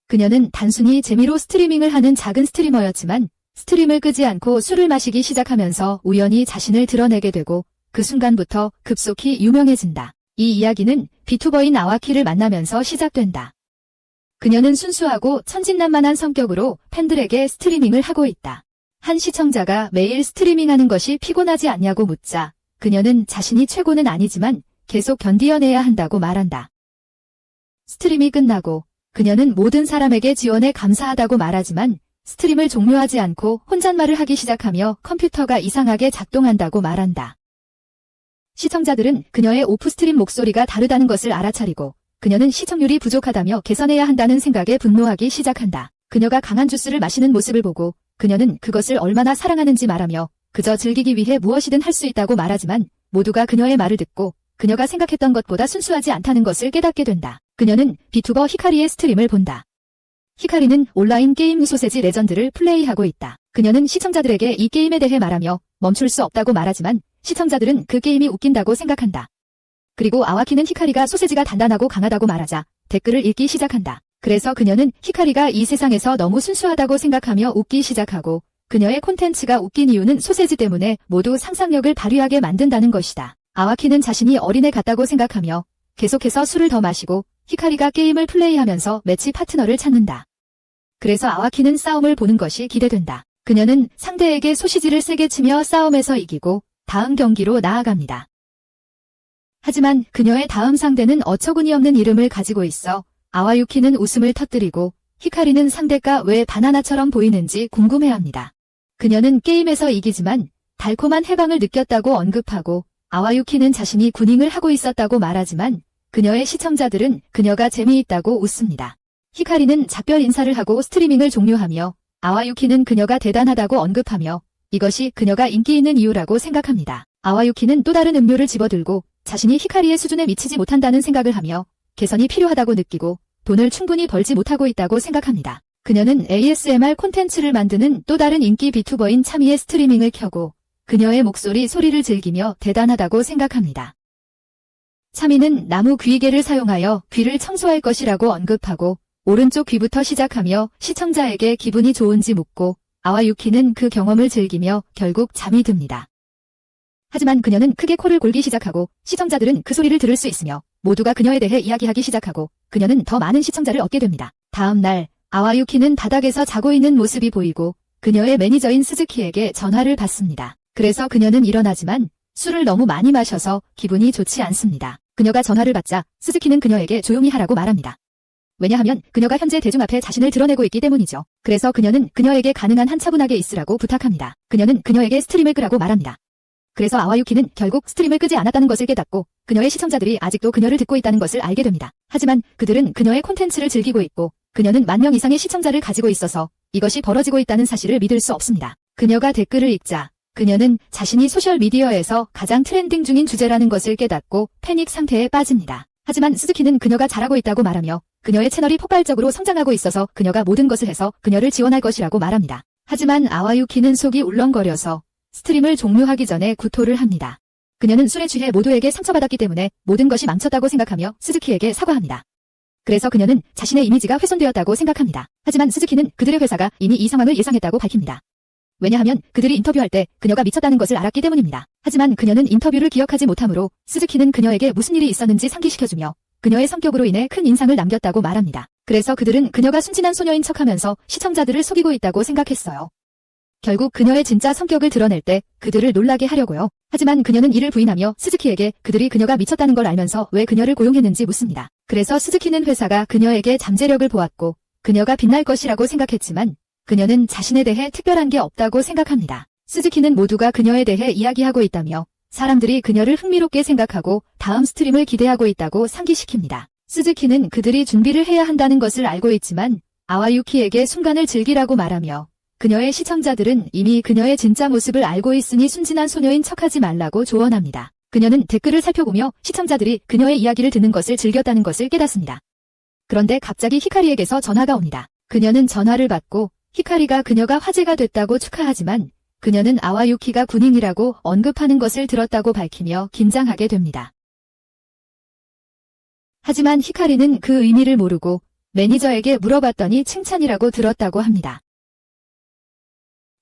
그녀는 단순히 재미로 스트리밍을 하는 작은 스트리머였지만 스트림을 끄지 않고 술을 마시기 시작하면서 우연히 자신을 드러내게 되고 그 순간부터 급속히 유명해진다. 이 이야기는 비투버인 아와키를 만나면서 시작된다. 그녀는 순수하고 천진난만한 성격으로 팬들에게 스트리밍을 하고 있다. 한 시청자가 매일 스트리밍하는 것이 피곤하지 않냐고 묻자 그녀는 자신이 최고는 아니지만 계속 견디어내야 한다고 말한다. 스트림이 끝나고 그녀는 모든 사람에게 지원에 감사하다고 말하지만 스트림을 종료하지 않고 혼잣말을 하기 시작하며 컴퓨터가 이상하게 작동한다고 말한다. 시청자들은 그녀의 오프스트림 목소리가 다르다는 것을 알아차리고 그녀는 시청률이 부족하다며 개선해야 한다는 생각에 분노하기 시작한다. 그녀가 강한 주스를 마시는 모습을 보고 그녀는 그것을 얼마나 사랑하는지 말하며 그저 즐기기 위해 무엇이든 할 수 있다고 말하지만 모두가 그녀의 말을 듣고 그녀가 생각했던 것보다 순수하지 않다는 것을 깨닫게 된다. 그녀는 비투버 히카리의 스트림을 본다. 히카리는 온라인 게임 소세지 레전드를 플레이하고 있다. 그녀는 시청자들에게 이 게임에 대해 말하며 멈출 수 없다고 말하지만 시청자들은 그 게임이 웃긴다고 생각한다. 그리고 아와키는 히카리가 소세지가 단단하고 강하다고 말하자 댓글을 읽기 시작한다. 그래서 그녀는 히카리가 이 세상에서 너무 순수하다고 생각하며 웃기 시작하고 그녀의 콘텐츠가 웃긴 이유는 소세지 때문에 모두 상상력을 발휘하게 만든다는 것이다. 아와키는 자신이 어린애 같다고 생각하며 계속해서 술을 더 마시고 히카리가 게임을 플레이하면서 매치 파트너를 찾는다. 그래서 아와키는 싸움을 보는 것이 기대된다. 그녀는 상대에게 소시지를 세게 치며 싸움에서 이기고 다음 경기로 나아갑니다. 하지만 그녀의 다음 상대는 어처구니없는 이름을 가지고 있어 아와유키는 웃음을 터뜨리고 히카리는 상대가 왜 바나나처럼 보이는지 궁금해합니다. 그녀는 게임에서 이기지만 달콤한 해방을 느꼈다고 언급하고 아와유키는 자신이 군인을 하고 있었다고 말하지만 그녀의 시청자들은 그녀가 재미있다고 웃습니다. 히카리는 작별 인사를 하고 스트리밍을 종료하며 아와유키는 그녀가 대단하다고 언급하며 이것이 그녀가 인기 있는 이유라고 생각합니다. 아와유키는 또 다른 음료를 집어들고 자신이 히카리의 수준에 미치지 못한다는 생각을 하며 개선이 필요하다고 느끼고 돈을 충분히 벌지 못하고 있다고 생각합니다. 그녀는 ASMR 콘텐츠를 만드는 또 다른 인기 비투버인 차미의 스트리밍을 켜고 그녀의 목소리 소리를 즐기며 대단하다고 생각합니다. 차미는 나무 귀이개를 사용하여 귀를 청소할 것이라고 언급하고 오른쪽 귀부터 시작하며 시청자에게 기분이 좋은지 묻고 아와유키는 그 경험을 즐기며 결국 잠이 듭니다. 하지만 그녀는 크게 코를 골기 시작하고 시청자들은 그 소리를 들을 수 있으며 모두가 그녀에 대해 이야기하기 시작하고 그녀는 더 많은 시청자를 얻게 됩니다. 다음 날 아와유키는 바닥에서 자고 있는 모습이 보이고 그녀의 매니저인 스즈키에게 전화를 받습니다. 그래서 그녀는 일어나지만 술을 너무 많이 마셔서 기분이 좋지 않습니다. 그녀가 전화를 받자 스즈키는 그녀에게 조용히 하라고 말합니다. 왜냐하면 그녀가 현재 대중 앞에 자신을 드러내고 있기 때문이죠. 그래서 그녀는 그녀에게 가능한 한 차분하게 있으라고 부탁합니다. 그녀는 그녀에게 스트림을 끄라고 말합니다. 그래서 아와유키는 결국 스트림을 끄지 않았다는 것을 깨닫고 그녀의 시청자들이 아직도 그녀를 듣고 있다는 것을 알게 됩니다. 하지만 그들은 그녀의 콘텐츠를 즐기고 있고 그녀는 10,000명 이상의 시청자를 가지고 있어서 이것이 벌어지고 있다는 사실을 믿을 수 없습니다. 그녀가 댓글을 읽자 그녀는 자신이 소셜미디어에서 가장 트렌딩 중인 주제라는 것을 깨닫고 패닉 상태에 빠집니다. 하지만 스즈키는 그녀가 잘하고 있다고 말하며 그녀의 채널이 폭발적으로 성장하고 있어서 그녀가 모든 것을 해서 그녀를 지원할 것이라고 말합니다. 하지만 아와유키는 속이 울렁거려서 스트림을 종료하기 전에 구토를 합니다. 그녀는 술에 취해 모두에게 상처받았기 때문에 모든 것이 망쳤다고 생각하며 스즈키에게 사과합니다. 그래서 그녀는 자신의 이미지가 훼손되었다고 생각합니다. 하지만 스즈키는 그들의 회사가 이미 이 상황을 예상했다고 밝힙니다. 왜냐하면 그들이 인터뷰할 때 그녀가 미쳤다는 것을 알았기 때문입니다. 하지만 그녀는 인터뷰를 기억하지 못하므로 스즈키는 그녀에게 무슨 일이 있었는지 상기시켜주며 그녀의 성격으로 인해 큰 인상을 남겼다고 말합니다. 그래서 그들은 그녀가 순진한 소녀인 척하면서 시청자들을 속이고 있다고 생각했어요. 결국 그녀의 진짜 성격을 드러낼 때 그들을 놀라게 하려고요. 하지만 그녀는 이를 부인하며 스즈키에게 그들이 그녀가 미쳤다는 걸 알면서 왜 그녀를 고용했는지 묻습니다. 그래서 스즈키는 회사가 그녀에게 잠재력을 보았고 그녀가 빛날 것이라고 생각했지만 그녀는 자신에 대해 특별한 게 없다고 생각합니다. 스즈키는 모두가 그녀에 대해 이야기하고 있다며 사람들이 그녀를 흥미롭게 생각하고 다음 스트림을 기대하고 있다고 상기시킵니다. 스즈키는 그들이 준비를 해야 한다는 것을 알고 있지만 아와유키에게 순간을 즐기라고 말하며 그녀의 시청자들은 이미 그녀의 진짜 모습을 알고 있으니 순진한 소녀인 척하지 말라고 조언합니다. 그녀는 댓글을 살펴보며 시청자들이 그녀의 이야기를 듣는 것을 즐겼다는 것을 깨닫습니다. 그런데 갑자기 히카리에게서 전화가 옵니다. 그녀는 전화를 받고 히카리가 그녀가 화제가 됐다고 축하하지만 그녀는 아와유키가 군인이라고 언급하는 것을 들었다고 밝히며 긴장하게 됩니다. 하지만 히카리는 그 의미를 모르고 매니저에게 물어봤더니 칭찬이라고 들었다고 합니다.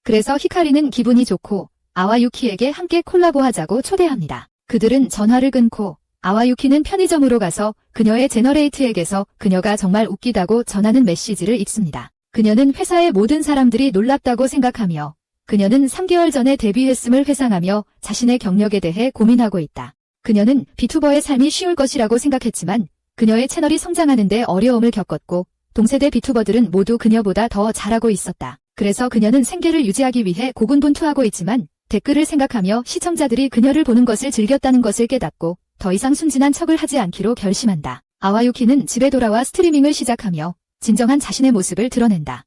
그래서 히카리는 기분이 좋고 아와 유키에게 함께 콜라보하자고 초대합니다. 그들은 전화를 끊고 아와 유키는 편의점으로 가서 그녀의 제너레이트에게서 그녀가 정말 웃기다고 전하는 메시지를 읽습니다. 그녀는 회사의 모든 사람들이 놀랍다고 생각하며 그녀는 3개월 전에 데뷔했음을 회상하며 자신의 경력에 대해 고민하고 있다. 그녀는 비투버의 삶이 쉬울 것이라고 생각했지만 그녀의 채널이 성장하는 데 어려움을 겪었고 동세대 비투버들은 모두 그녀보다 더 잘하고 있었다. 그래서 그녀는 생계를 유지하기 위해 고군분투하고 있지만 댓글을 생각하며 시청자들이 그녀를 보는 것을 즐겼다는 것을 깨닫고 더 이상 순진한 척을 하지 않기로 결심한다. 아와 유키는 집에 돌아와 스트리밍을 시작하며 진정한 자신의 모습을 드러낸다.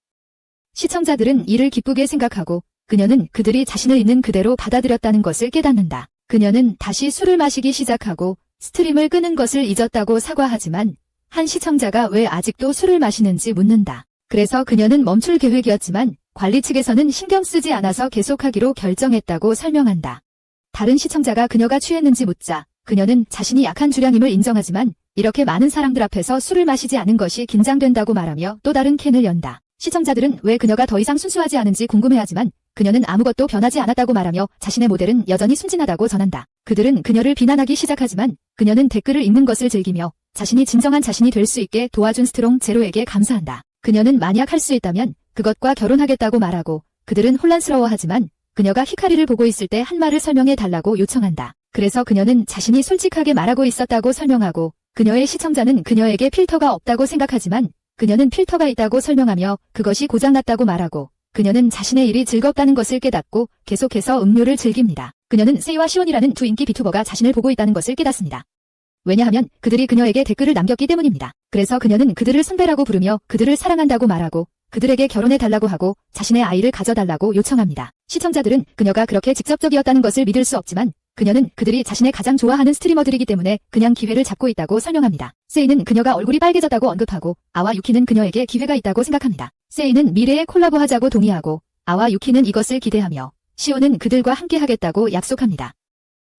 시청자들은 이를 기쁘게 생각하고 그녀는 그들이 자신을 있는 그대로 받아들였다는 것을 깨닫는다. 그녀는 다시 술을 마시기 시작하고 스트림을 끄는 것을 잊었다고 사과하지만 한 시청자가 왜 아직도 술을 마시는지 묻는다. 그래서 그녀는 멈출 계획이었지만 관리 측에서는 신경 쓰지 않아서 계속하기로 결정했다고 설명한다. 다른 시청자가 그녀가 취했는지 묻자 그녀는 자신이 약한 주량임을 인정하지만 이렇게 많은 사람들 앞에서 술을 마시지 않은 것이 긴장된다고 말하며 또 다른 캔을 연다. 시청자들은 왜 그녀가 더 이상 순수하지 않은지 궁금해하지만 그녀는 아무것도 변하지 않았다고 말하며 자신의 모델은 여전히 순진하다고 전한다. 그들은 그녀를 비난하기 시작하지만 그녀는 댓글을 읽는 것을 즐기며 자신이 진정한 자신이 될 수 있게 도와준 스트롱 제로에게 감사한다. 그녀는 만약 할 수 있다면 그것과 결혼하겠다고 말하고 그들은 혼란스러워하지만 그녀가 히카리를 보고 있을 때 한 말을 설명해 달라고 요청한다. 그래서 그녀는 자신이 솔직하게 말하고 있었다고 설명하고 그녀의 시청자는 그녀에게 필터가 없다고 생각하지만 그녀는 필터가 있다고 설명하며 그것이 고장났다고 말하고 그녀는 자신의 일이 즐겁다는 것을 깨닫고 계속해서 음료를 즐깁니다. 그녀는 세이와 시온이라는 두 인기 비투버가 자신을 보고 있다는 것을 깨닫습니다. 왜냐하면 그들이 그녀에게 댓글을 남겼기 때문입니다. 그래서 그녀는 그들을 선배라고 부르며 그들을 사랑한다고 말하고 그들에게 결혼해달라고 하고 자신의 아이를 가져달라고 요청합니다. 시청자들은 그녀가 그렇게 직접적이었다는 것을 믿을 수 없지만 그녀는 그들이 자신의 가장 좋아하는 스트리머들이기 때문에 그냥 기회를 잡고 있다고 설명합니다. 세이는 그녀가 얼굴이 빨개졌다고 언급하고 아와 유키는 그녀에게 기회가 있다고 생각합니다. 세이는 미래에 콜라보하자고 동의하고 아와 유키는 이것을 기대하며 시오는 그들과 함께 하겠다고 약속합니다.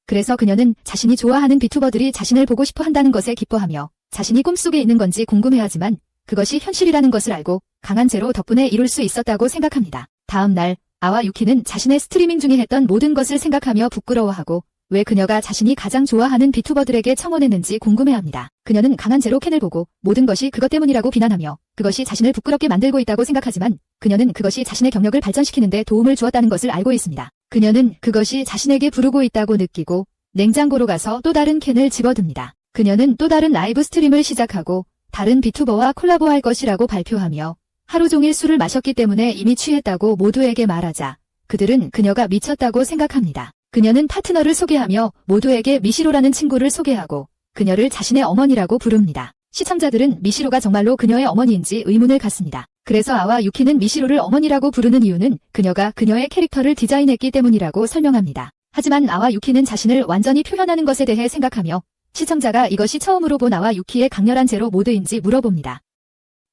그래서 그녀는 자신이 좋아하는 비투버들이 자신을 보고 싶어 한다는 것에 기뻐하며 자신이 꿈속에 있는 건지 궁금해하지만 그것이 현실이라는 것을 알고 강한 제로 덕분에 이룰 수 있었다고 생각합니다. 다음 날 아와 유키는 자신의 스트리밍 중에 했던 모든 것을 생각하며 부끄러워하고 왜 그녀가 자신이 가장 좋아하는 비투버들에게 청혼했는지 궁금해합니다. 그녀는 강한 제로 캔을 보고 모든 것이 그것 때문이라고 비난하며 그것이 자신을 부끄럽게 만들고 있다고 생각하지만 그녀는 그것이 자신의 경력을 발전시키는 데 도움을 주었다는 것을 알고 있습니다. 그녀는 그것이 자신에게 부르고 있다고 느끼고 냉장고로 가서 또 다른 캔을 집어듭니다. 그녀는 또 다른 라이브 스트림을 시작하고 다른 비투버와 콜라보할 것이라고 발표하며 하루 종일 술을 마셨기 때문에 이미 취했다고 모두에게 말하자 그들은 그녀가 미쳤다고 생각합니다. 그녀는 파트너를 소개하며 모두에게 미시로라는 친구를 소개하고 그녀를 자신의 어머니라고 부릅니다. 시청자들은 미시로가 정말로 그녀의 어머니인지 의문을 갖습니다. 그래서 아와 유키는 미시로를 어머니라고 부르는 이유는 그녀가 그녀의 캐릭터를 디자인했기 때문이라고 설명합니다. 하지만 아와 유키는 자신을 완전히 표현하는 것에 대해 생각하며 시청자가 이것이 처음으로 본 아와 유키의 강렬한 제로 모드인지 물어봅니다.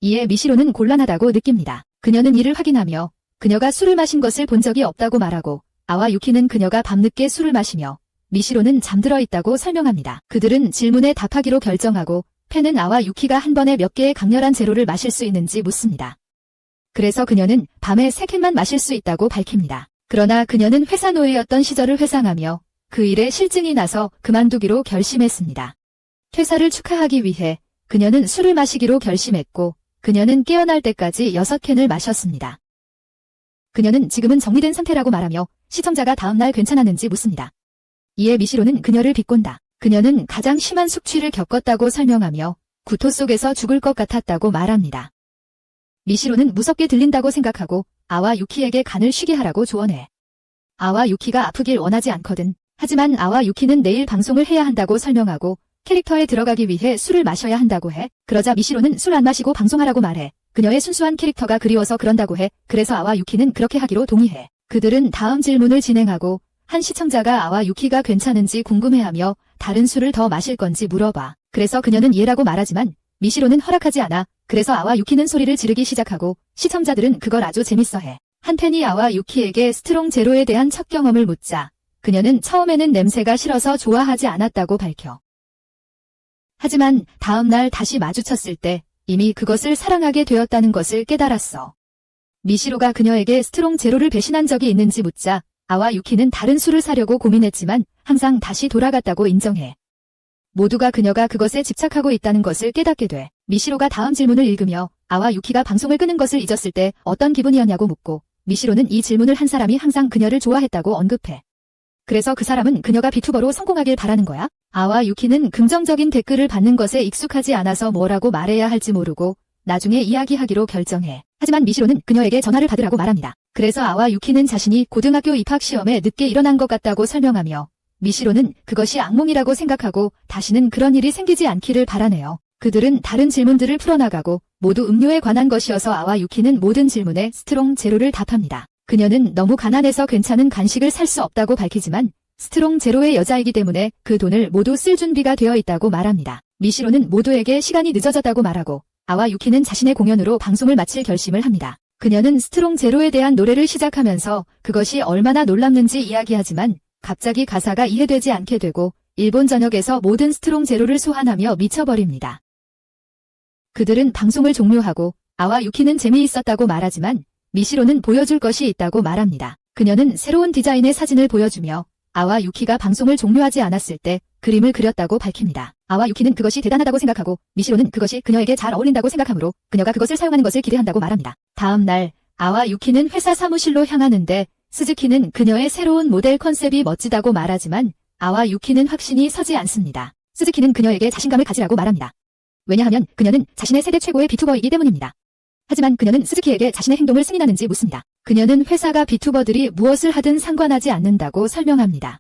이에 미시로는 곤란하다고 느낍니다. 그녀는 이를 확인하며 그녀가 술을 마신 것을 본 적이 없다고 말하고 아와 유키는 그녀가 밤늦게 술을 마시며 미시로는 잠들어 있다고 설명합니다. 그들은 질문에 답하기로 결정하고 팬은 아와 유키가 한 번에 몇 개의 강렬한 제로를 마실 수 있는지 묻습니다. 그래서 그녀는 밤에 3캔만 마실 수 있다고 밝힙니다. 그러나 그녀는 회사 노예였던 시절을 회상하며 그 일에 실증이 나서 그만두기로 결심했습니다. 퇴사를 축하하기 위해 그녀는 술을 마시기로 결심했고 그녀는 깨어날 때까지 6캔을 마셨습니다. 그녀는 지금은 정리된 상태라고 말하며 시청자가 다음날 괜찮았는지 묻습니다. 이에 미시로는 그녀를 비꼰다. 그녀는 가장 심한 숙취를 겪었다고 설명하며 구토 속에서 죽을 것 같았다고 말합니다. 미시로는 무섭게 들린다고 생각하고 아와 유키에게 간을 쉬게 하라고 조언해. 아와 유키가 아프길 원하지 않거든. 하지만 아와 유키는 내일 방송을 해야 한다고 설명하고 캐릭터에 들어가기 위해 술을 마셔야 한다고 해. 그러자 미시로는 술 안 마시고 방송하라고 말해. 그녀의 순수한 캐릭터가 그리워서 그런다고 해. 그래서 아와 유키는 그렇게 하기로 동의해. 그들은 다음 질문을 진행하고 한 시청자가 아와 유키가 괜찮은지 궁금해하며 다른 술을 더 마실 건지 물어봐. 그래서 그녀는 예라고 말하지만 미시로는 허락하지 않아. 그래서 아와 유키는 소리를 지르기 시작하고 시청자들은 그걸 아주 재밌어해. 한 팬이 아와 유키에게 스트롱 제로에 대한 첫 경험을 묻자 그녀는 처음에는 냄새가 싫어서 좋아하지 않았다고 밝혀. 하지만 다음 날 다시 마주쳤을 때 이미 그것을 사랑하게 되었다는 것을 깨달았어. 미시로가 그녀에게 스트롱 제로를 배신한 적이 있는지 묻자 아와 유키는 다른 술을 사려고 고민했지만 항상 다시 돌아갔다고 인정해. 모두가 그녀가 그것에 집착하고 있다는 것을 깨닫게 돼. 미시로가 다음 질문을 읽으며 아와 유키가 방송을 끄는 것을 잊었을 때 어떤 기분이었냐고 묻고 미시로는 이 질문을 한 사람이 항상 그녀를 좋아했다고 언급해. 그래서 그 사람은 그녀가 비투버로 성공하길 바라는 거야? 아와 유키는 긍정적인 댓글을 받는 것에 익숙하지 않아서 뭐라고 말해야 할지 모르고 나중에 이야기하기로 결정해. 하지만 미시로는 그녀에게 전화를 받으라고 말합니다. 그래서 아와 유키는 자신이 고등학교 입학 시험에 늦게 일어난 것 같다고 설명하며 미시로는 그것이 악몽이라고 생각하고 다시는 그런 일이 생기지 않기를 바라네요. 그들은 다른 질문들을 풀어나가고 모두 음료에 관한 것이어서 아와 유키는 모든 질문에 스트롱 제로를 답합니다. 그녀는 너무 가난해서 괜찮은 간식을 살 수 없다고 밝히지만 스트롱 제로의 여자이기 때문에 그 돈을 모두 쓸 준비가 되어 있다고 말합니다. 미시로는 모두에게 시간이 늦어졌다고 말하고 아와 유키는 자신의 공연으로 방송을 마칠 결심을 합니다. 그녀는 스트롱 제로에 대한 노래를 시작하면서 그것이 얼마나 놀랍는지 이야기하지만 갑자기 가사가 이해되지 않게 되고 일본 전역에서 모든 스트롱 제로를 소환하며 미쳐버립니다. 그들은 방송을 종료하고 아와 유키는 재미있었다고 말하지만 미시로는 보여줄 것이 있다고 말합니다. 그녀는 새로운 디자인의 사진을 보여주며 아와 유키가 방송을 종료하지 않았을 때 그림을 그렸다고 밝힙니다. 아와 유키는 그것이 대단하다고 생각하고 미시로는 그것이 그녀에게 잘 어울린다고 생각하므로 그녀가 그것을 사용하는 것을 기대한다고 말합니다. 다음 날 아와 유키는 회사 사무실로 향하는데 스즈키는 그녀의 새로운 모델 컨셉이 멋지다고 말하지만 아와 유키는 확신이 서지 않습니다. 스즈키는 그녀에게 자신감을 가지라고 말합니다. 왜냐하면 그녀는 자신의 세대 최고의 비투버이기 때문입니다. 하지만 그녀는 스즈키에게 자신의 행동을 승인하는지 묻습니다. 그녀는 회사가 비투버들이 무엇을 하든 상관하지 않는다고 설명합니다.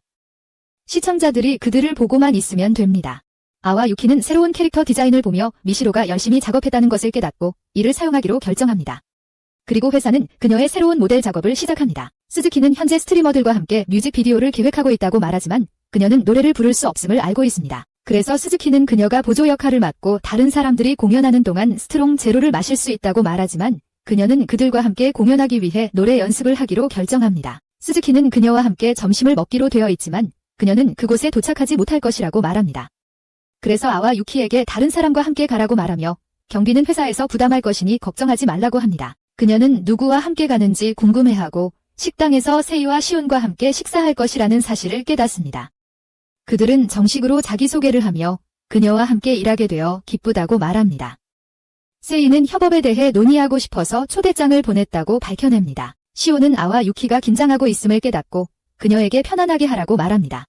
시청자들이 그들을 보고만 있으면 됩니다. 아와 유키는 새로운 캐릭터 디자인을 보며 미시로가 열심히 작업했다는 것을 깨닫고 이를 사용하기로 결정합니다. 그리고 회사는 그녀의 새로운 모델 작업을 시작합니다. 스즈키는 현재 스트리머들과 함께 뮤직비디오를 계획하고 있다고 말하지만 그녀는 노래를 부를 수 없음을 알고 있습니다. 그래서 스즈키는 그녀가 보조 역할을 맡고 다른 사람들이 공연하는 동안 스트롱 제로를 마실 수 있다고 말하지만 그녀는 그들과 함께 공연하기 위해 노래 연습을 하기로 결정합니다. 스즈키는 그녀와 함께 점심을 먹기로 되어 있지만 그녀는 그곳에 도착하지 못할 것이라고 말합니다. 그래서 아와 유키에게 다른 사람과 함께 가라고 말하며 경비는 회사에서 부담할 것이니 걱정하지 말라고 합니다. 그녀는 누구와 함께 가는지 궁금해하고 식당에서 세이와 시온과 함께 식사할 것이라는 사실을 깨닫습니다. 그들은 정식으로 자기소개를 하며 그녀와 함께 일하게 되어 기쁘다고 말합니다. 세이는 협업에 대해 논의하고 싶어서 초대장을 보냈다고 밝혀냅니다. 시온은 아와 유키가 긴장하고 있음을 깨닫고 그녀에게 편안하게 하라고 말합니다.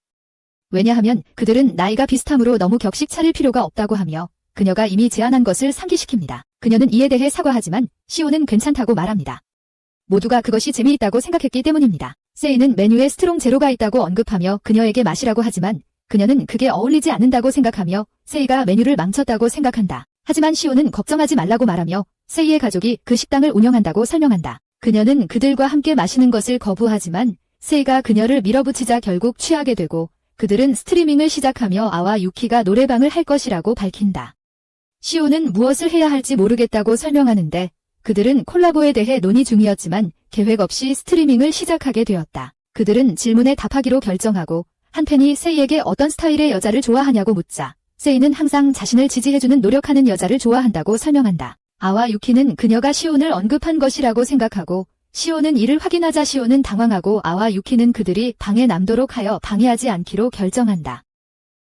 왜냐하면 그들은 나이가 비슷하므로 너무 격식 차릴 필요가 없다고 하며 그녀가 이미 제안한 것을 상기시킵니다. 그녀는 이에 대해 사과하지만 시온은 괜찮다고 말합니다. 모두가 그것이 재미있다고 생각했기 때문입니다. 세이는 메뉴에 스트롱 제로가 있다고 언급하며 그녀에게 마시라고 하지만 그녀는 그게 어울리지 않는다고 생각하며 세이가 메뉴를 망쳤다고 생각한다. 하지만 시온은 걱정하지 말라고 말하며 세이의 가족이 그 식당을 운영한다고 설명한다. 그녀는 그들과 함께 마시는 것을 거부하지만 세이가 그녀를 밀어붙이자 결국 취하게 되고 그들은 스트리밍을 시작하며 아와 유키가 노래방을 할 것이라고 밝힌다. 시온은 무엇을 해야 할지 모르겠다고 설명하는데 그들은 콜라보에 대해 논의 중이었지만 계획 없이 스트리밍을 시작하게 되었다. 그들은 질문에 답하기로 결정하고 한 팬이 세이에게 어떤 스타일의 여자를 좋아하냐고 묻자 세이는 항상 자신을 지지해주는 노력하는 여자를 좋아한다고 설명한다. 아와 유키는 그녀가 시온을 언급한 것이라고 생각하고 시온은 이를 확인하자 시온은 당황하고 아와 유키는 그들이 방에 남도록 하여 방해하지 않기로 결정한다.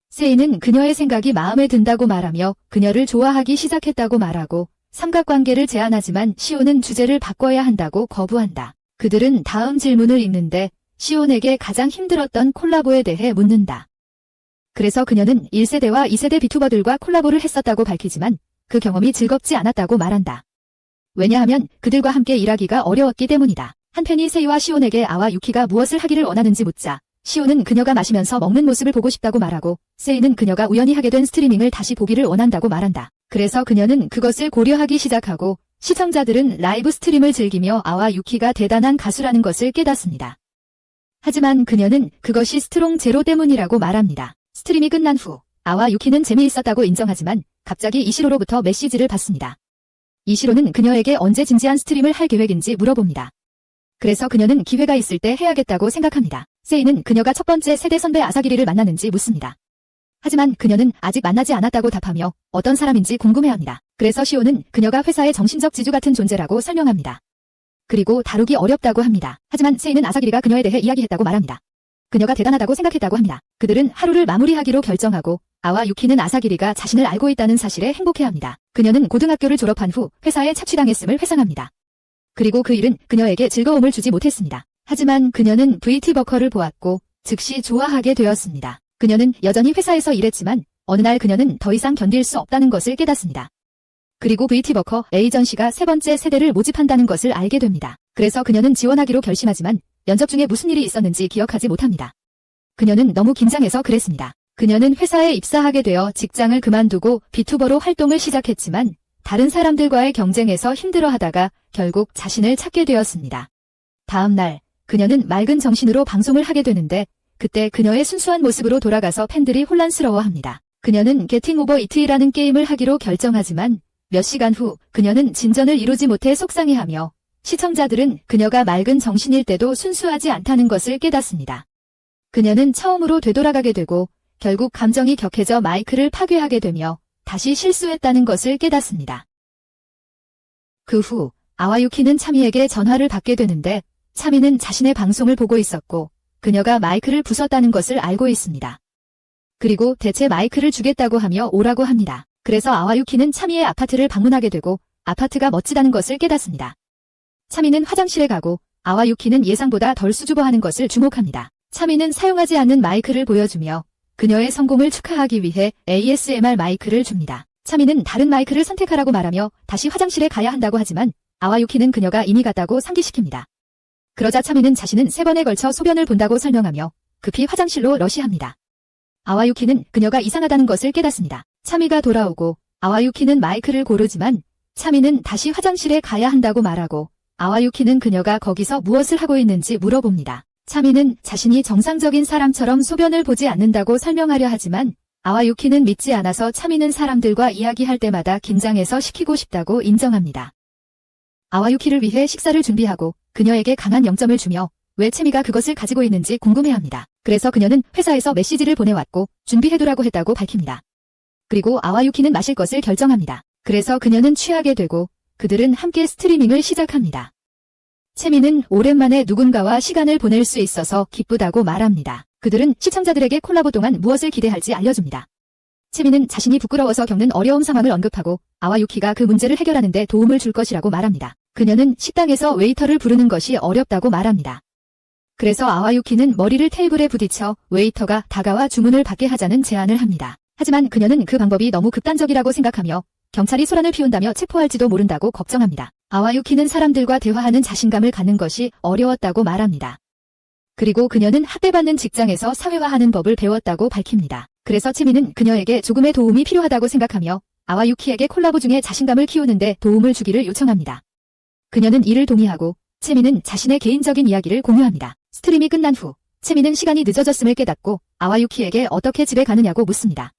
세이는 그녀의 생각이 마음에 든다고 말하며 그녀를 좋아하기 시작했다고 말하고 삼각관계를 제안하지만 시온은 주제를 바꿔야 한다고 거부한다. 그들은 다음 질문을 읽는데 시온에게 가장 힘들었던 콜라보에 대해 묻는다. 그래서 그녀는 1세대와 2세대 비투버들과 콜라보를 했었다고 밝히지만 그 경험이 즐겁지 않았다고 말한다. 왜냐하면 그들과 함께 일하기가 어려웠기 때문이다. 한 팬이 세이와 시온에게 아와 유키가 무엇을 하기를 원하는지 묻자 시온은 그녀가 마시면서 먹는 모습을 보고 싶다고 말하고 세이는 그녀가 우연히 하게 된 스트리밍을 다시 보기를 원한다고 말한다. 그래서 그녀는 그것을 고려하기 시작하고 시청자들은 라이브 스트림을 즐기며 아와 유키가 대단한 가수라는 것을 깨닫습니다. 하지만 그녀는 그것이 스트롱 제로 때문이라고 말합니다. 스트림이 끝난 후 아와 유키는 재미있었다고 인정하지만 갑자기 이시로로부터 메시지를 받습니다. 이시로는 그녀에게 언제 진지한 스트림을 할 계획인지 물어봅니다. 그래서 그녀는 기회가 있을 때 해야겠다고 생각합니다. 세이는 그녀가 첫 번째 세대 선배 아사기리를 만났는지 묻습니다. 하지만 그녀는 아직 만나지 않았다고 답하며 어떤 사람인지 궁금해합니다. 그래서 시온은 그녀가 회사의 정신적 지주 같은 존재라고 설명합니다. 그리고 다루기 어렵다고 합니다. 하지만 세이는 아사기리가 그녀에 대해 이야기했다고 말합니다. 그녀가 대단하다고 생각했다고 합니다. 그들은 하루를 마무리하기로 결정하고 아와 유키는 아사기리가 자신을 알고 있다는 사실에 행복해합니다. 그녀는 고등학교를 졸업한 후 회사에 착취당했음을 회상합니다. 그리고 그 일은 그녀에게 즐거움을 주지 못했습니다. 하지만 그녀는 VT 버커를 보았고 즉시 좋아하게 되었습니다. 그녀는 여전히 회사에서 일했지만 어느 날 그녀는 더 이상 견딜 수 없다는 것을 깨닫습니다. 그리고 VT 버커 에이전시가 세 번째 세대를 모집한다는 것을 알게 됩니다. 그래서 그녀는 지원하기로 결심하지만 면접 중에 무슨 일이 있었는지 기억하지 못합니다. 그녀는 너무 긴장해서 그랬습니다. 그녀는 회사에 입사하게 되어 직장을 그만두고 비투버로 활동을 시작했지만 다른 사람들과의 경쟁에서 힘들어하다가 결국 자신을 찾게 되었습니다. 다음 날 그녀는 맑은 정신으로 방송을 하게 되는데 그때 그녀의 순수한 모습으로 돌아가서 팬들이 혼란스러워합니다. 그녀는 게팅 오버 이트이라는 게임을 하기로 결정하지만 몇 시간 후 그녀는 진전을 이루지 못해 속상해하며 시청자들은 그녀가 맑은 정신일 때도 순수하지 않다는 것을 깨닫습니다. 그녀는 처음으로 되돌아가게 되고 결국 감정이 격해져 마이크를 파괴하게 되며 다시 실수했다는 것을 깨닫습니다. 그 후 아와유키는 차미에게 전화를 받게 되는데 차미는 자신의 방송을 보고 있었고 그녀가 마이크를 부쉈다는 것을 알고 있습니다. 그리고 대체 마이크를 주겠다고 하며 오라고 합니다. 그래서 아와유키는 차미의 아파트를 방문하게 되고 아파트가 멋지다는 것을 깨닫습니다. 차미는 화장실에 가고 아와유키는 예상보다 덜 수줍어하는 것을 주목합니다. 차미는 사용하지 않는 마이크를 보여주며 그녀의 성공을 축하하기 위해 ASMR 마이크를 줍니다. 차미는 다른 마이크를 선택하라고 말하며 다시 화장실에 가야 한다고 하지만 아와유키는 그녀가 이미 갔다고 상기시킵니다. 그러자 차미는 자신은 3번에 걸쳐 소변을 본다고 설명하며 급히 화장실로 러시합니다. 아와유키는 그녀가 이상하다는 것을 깨닫습니다. 차미가 돌아오고 아와유키는 마이크를 고르지만 차미는 다시 화장실에 가야 한다고 말하고 아와유키는 그녀가 거기서 무엇을 하고 있는지 물어봅니다. 차미는 자신이 정상적인 사람처럼 소변을 보지 않는다고 설명하려 하지만 아와유키는 믿지 않아서 차미는 사람들과 이야기할 때마다 긴장해서 시키고 싶다고 인정합니다. 아와유키를 위해 식사를 준비하고 그녀에게 강한 0점을 주며 왜 채미가 그것을 가지고 있는지 궁금해합니다. 그래서 그녀는 회사에서 메시지를 보내왔고 준비해두라고 했다고 밝힙니다. 그리고 아와유키는 마실 것을 결정합니다. 그래서 그녀는 취하게 되고 그들은 함께 스트리밍을 시작합니다. 채미는 오랜만에 누군가와 시간을 보낼 수 있어서 기쁘다고 말합니다. 그들은 시청자들에게 콜라보 동안 무엇을 기대할지 알려줍니다. 채미는 자신이 부끄러워서 겪는 어려운 상황을 언급하고 아와유키가 그 문제를 해결하는 데 도움을 줄 것이라고 말합니다. 그녀는 식당에서 웨이터를 부르는 것이 어렵다고 말합니다. 그래서 아와유키는 머리를 테이블에 부딪혀 웨이터가 다가와 주문을 받게 하자는 제안을 합니다. 하지만 그녀는 그 방법이 너무 극단적이라고 생각하며 경찰이 소란을 피운다며 체포할지도 모른다고 걱정합니다. 아와유키는 사람들과 대화하는 자신감을 갖는 것이 어려웠다고 말합니다. 그리고 그녀는 학대받는 직장에서 사회화하는 법을 배웠다고 밝힙니다. 그래서 채미는 그녀에게 조금의 도움이 필요하다고 생각하며 아와유키에게 콜라보 중에 자신감을 키우는데 도움을 주기를 요청합니다. 그녀는 이를 동의하고 채미는 자신의 개인적인 이야기를 공유합니다. 스트림이 끝난 후 채미는 시간이 늦어졌음을 깨닫고 아와유키에게 어떻게 집에 가느냐고 묻습니다.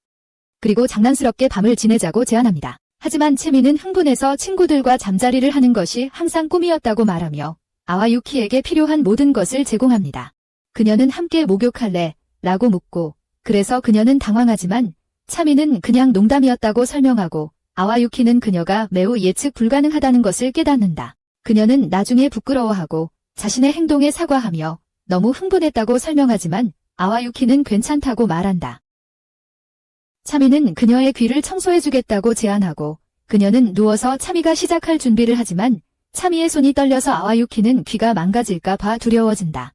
그리고 장난스럽게 밤을 지내자고 제안합니다. 하지만 채미는 흥분해서 친구들과 잠자리를 하는 것이 항상 꿈이었다고 말하며 아와유키에게 필요한 모든 것을 제공합니다. 그녀는 함께 목욕할래? 라고 묻고 그래서 그녀는 당황하지만 차미는 그냥 농담이었다고 설명하고 아와유키는 그녀가 매우 예측 불가능하다는 것을 깨닫는다. 그녀는 나중에 부끄러워하고 자신의 행동에 사과하며 너무 흥분했다고 설명하지만 아와유키는 괜찮다고 말한다. 차미는 그녀의 귀를 청소해주겠다고 제안하고 그녀는 누워서 차미가 시작할 준비를 하지만 차미의 손이 떨려서 아와유키는 귀가 망가질까 봐 두려워진다.